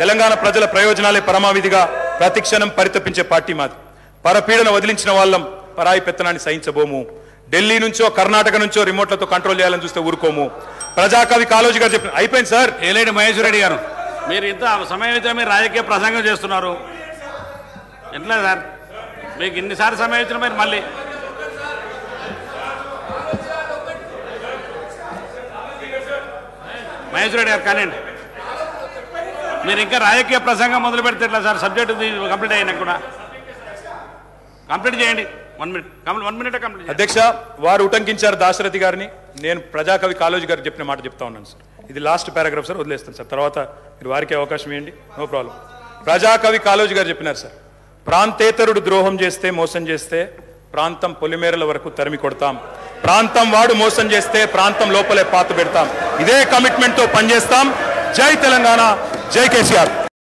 తెలంగాణ ప్రజల ప్రయోజనాలే పరమావిధిగా ప్రతిక్షణం పరితపించే పార్టీ మాది. పరపీడన వదిలించిన వాళ్ళం, పరాయి పెత్తనాన్ని సహించబోము. ఢిల్లీ నుంచో కర్ణాటక నుంచో రిమోట్లతో కంట్రోల్ చేయాలని చూస్తే ఊరుకోము. ప్రజాకవి కాళోజీ గారు చెప్పిన అయిపోయింది సార్. ఏలేటి మహేశ్వర్ రెడ్డి గారు, మీరు ఇంత సమయం ఇచ్చా, మీరు రాజకీయ ప్రసంగం చేస్తున్నారు. ఎట్లా సార్? మీకు ఇన్నిసార్లు సమయం ఇచ్చిన మీరు మళ్ళీ మహేశ్వర్ రెడ్డి గారు కానివ్వండి. మీరు ఇంకా రాజకీయ ప్రసంగం మొదలు పెడితే ఎట్లా సార్? సబ్జెక్ట్ కంప్లీట్ అయినా కూడా కంప్లీట్ చేయండి. 1 minute. 1 minute complete. అధ్యక్ష, వారు ఉటంకించారు దాశరథి గారిని. నేను ప్రజాకవి కాళోజీ గారు చెప్పిన మాట చెప్తా ఉన్నాను సార్. ఇది లాస్ట్ పారాగ్రాఫ్ సార్, వదిలేస్తాను సార్. తర్వాత మీరు వారికి అవకాశం ఇవ్వండి, నో ప్రాబ్లం. ప్రజాకవి కాళోజీ గారు చెప్పినారు సార్, ప్రాంతేతరుడు ద్రోహం చేస్తే, మోసం చేస్తే ప్రాంతం పొలిమేరల వరకు తరిమి కొడతాం. ప్రాంతం వాడు మోసం చేస్తే ప్రాంతం లోపలే పాత పెడతాం. ఇదే కమిట్మెంట్తో పనిచేస్తాం. జై తెలంగాణ, జై కేసీఆర్.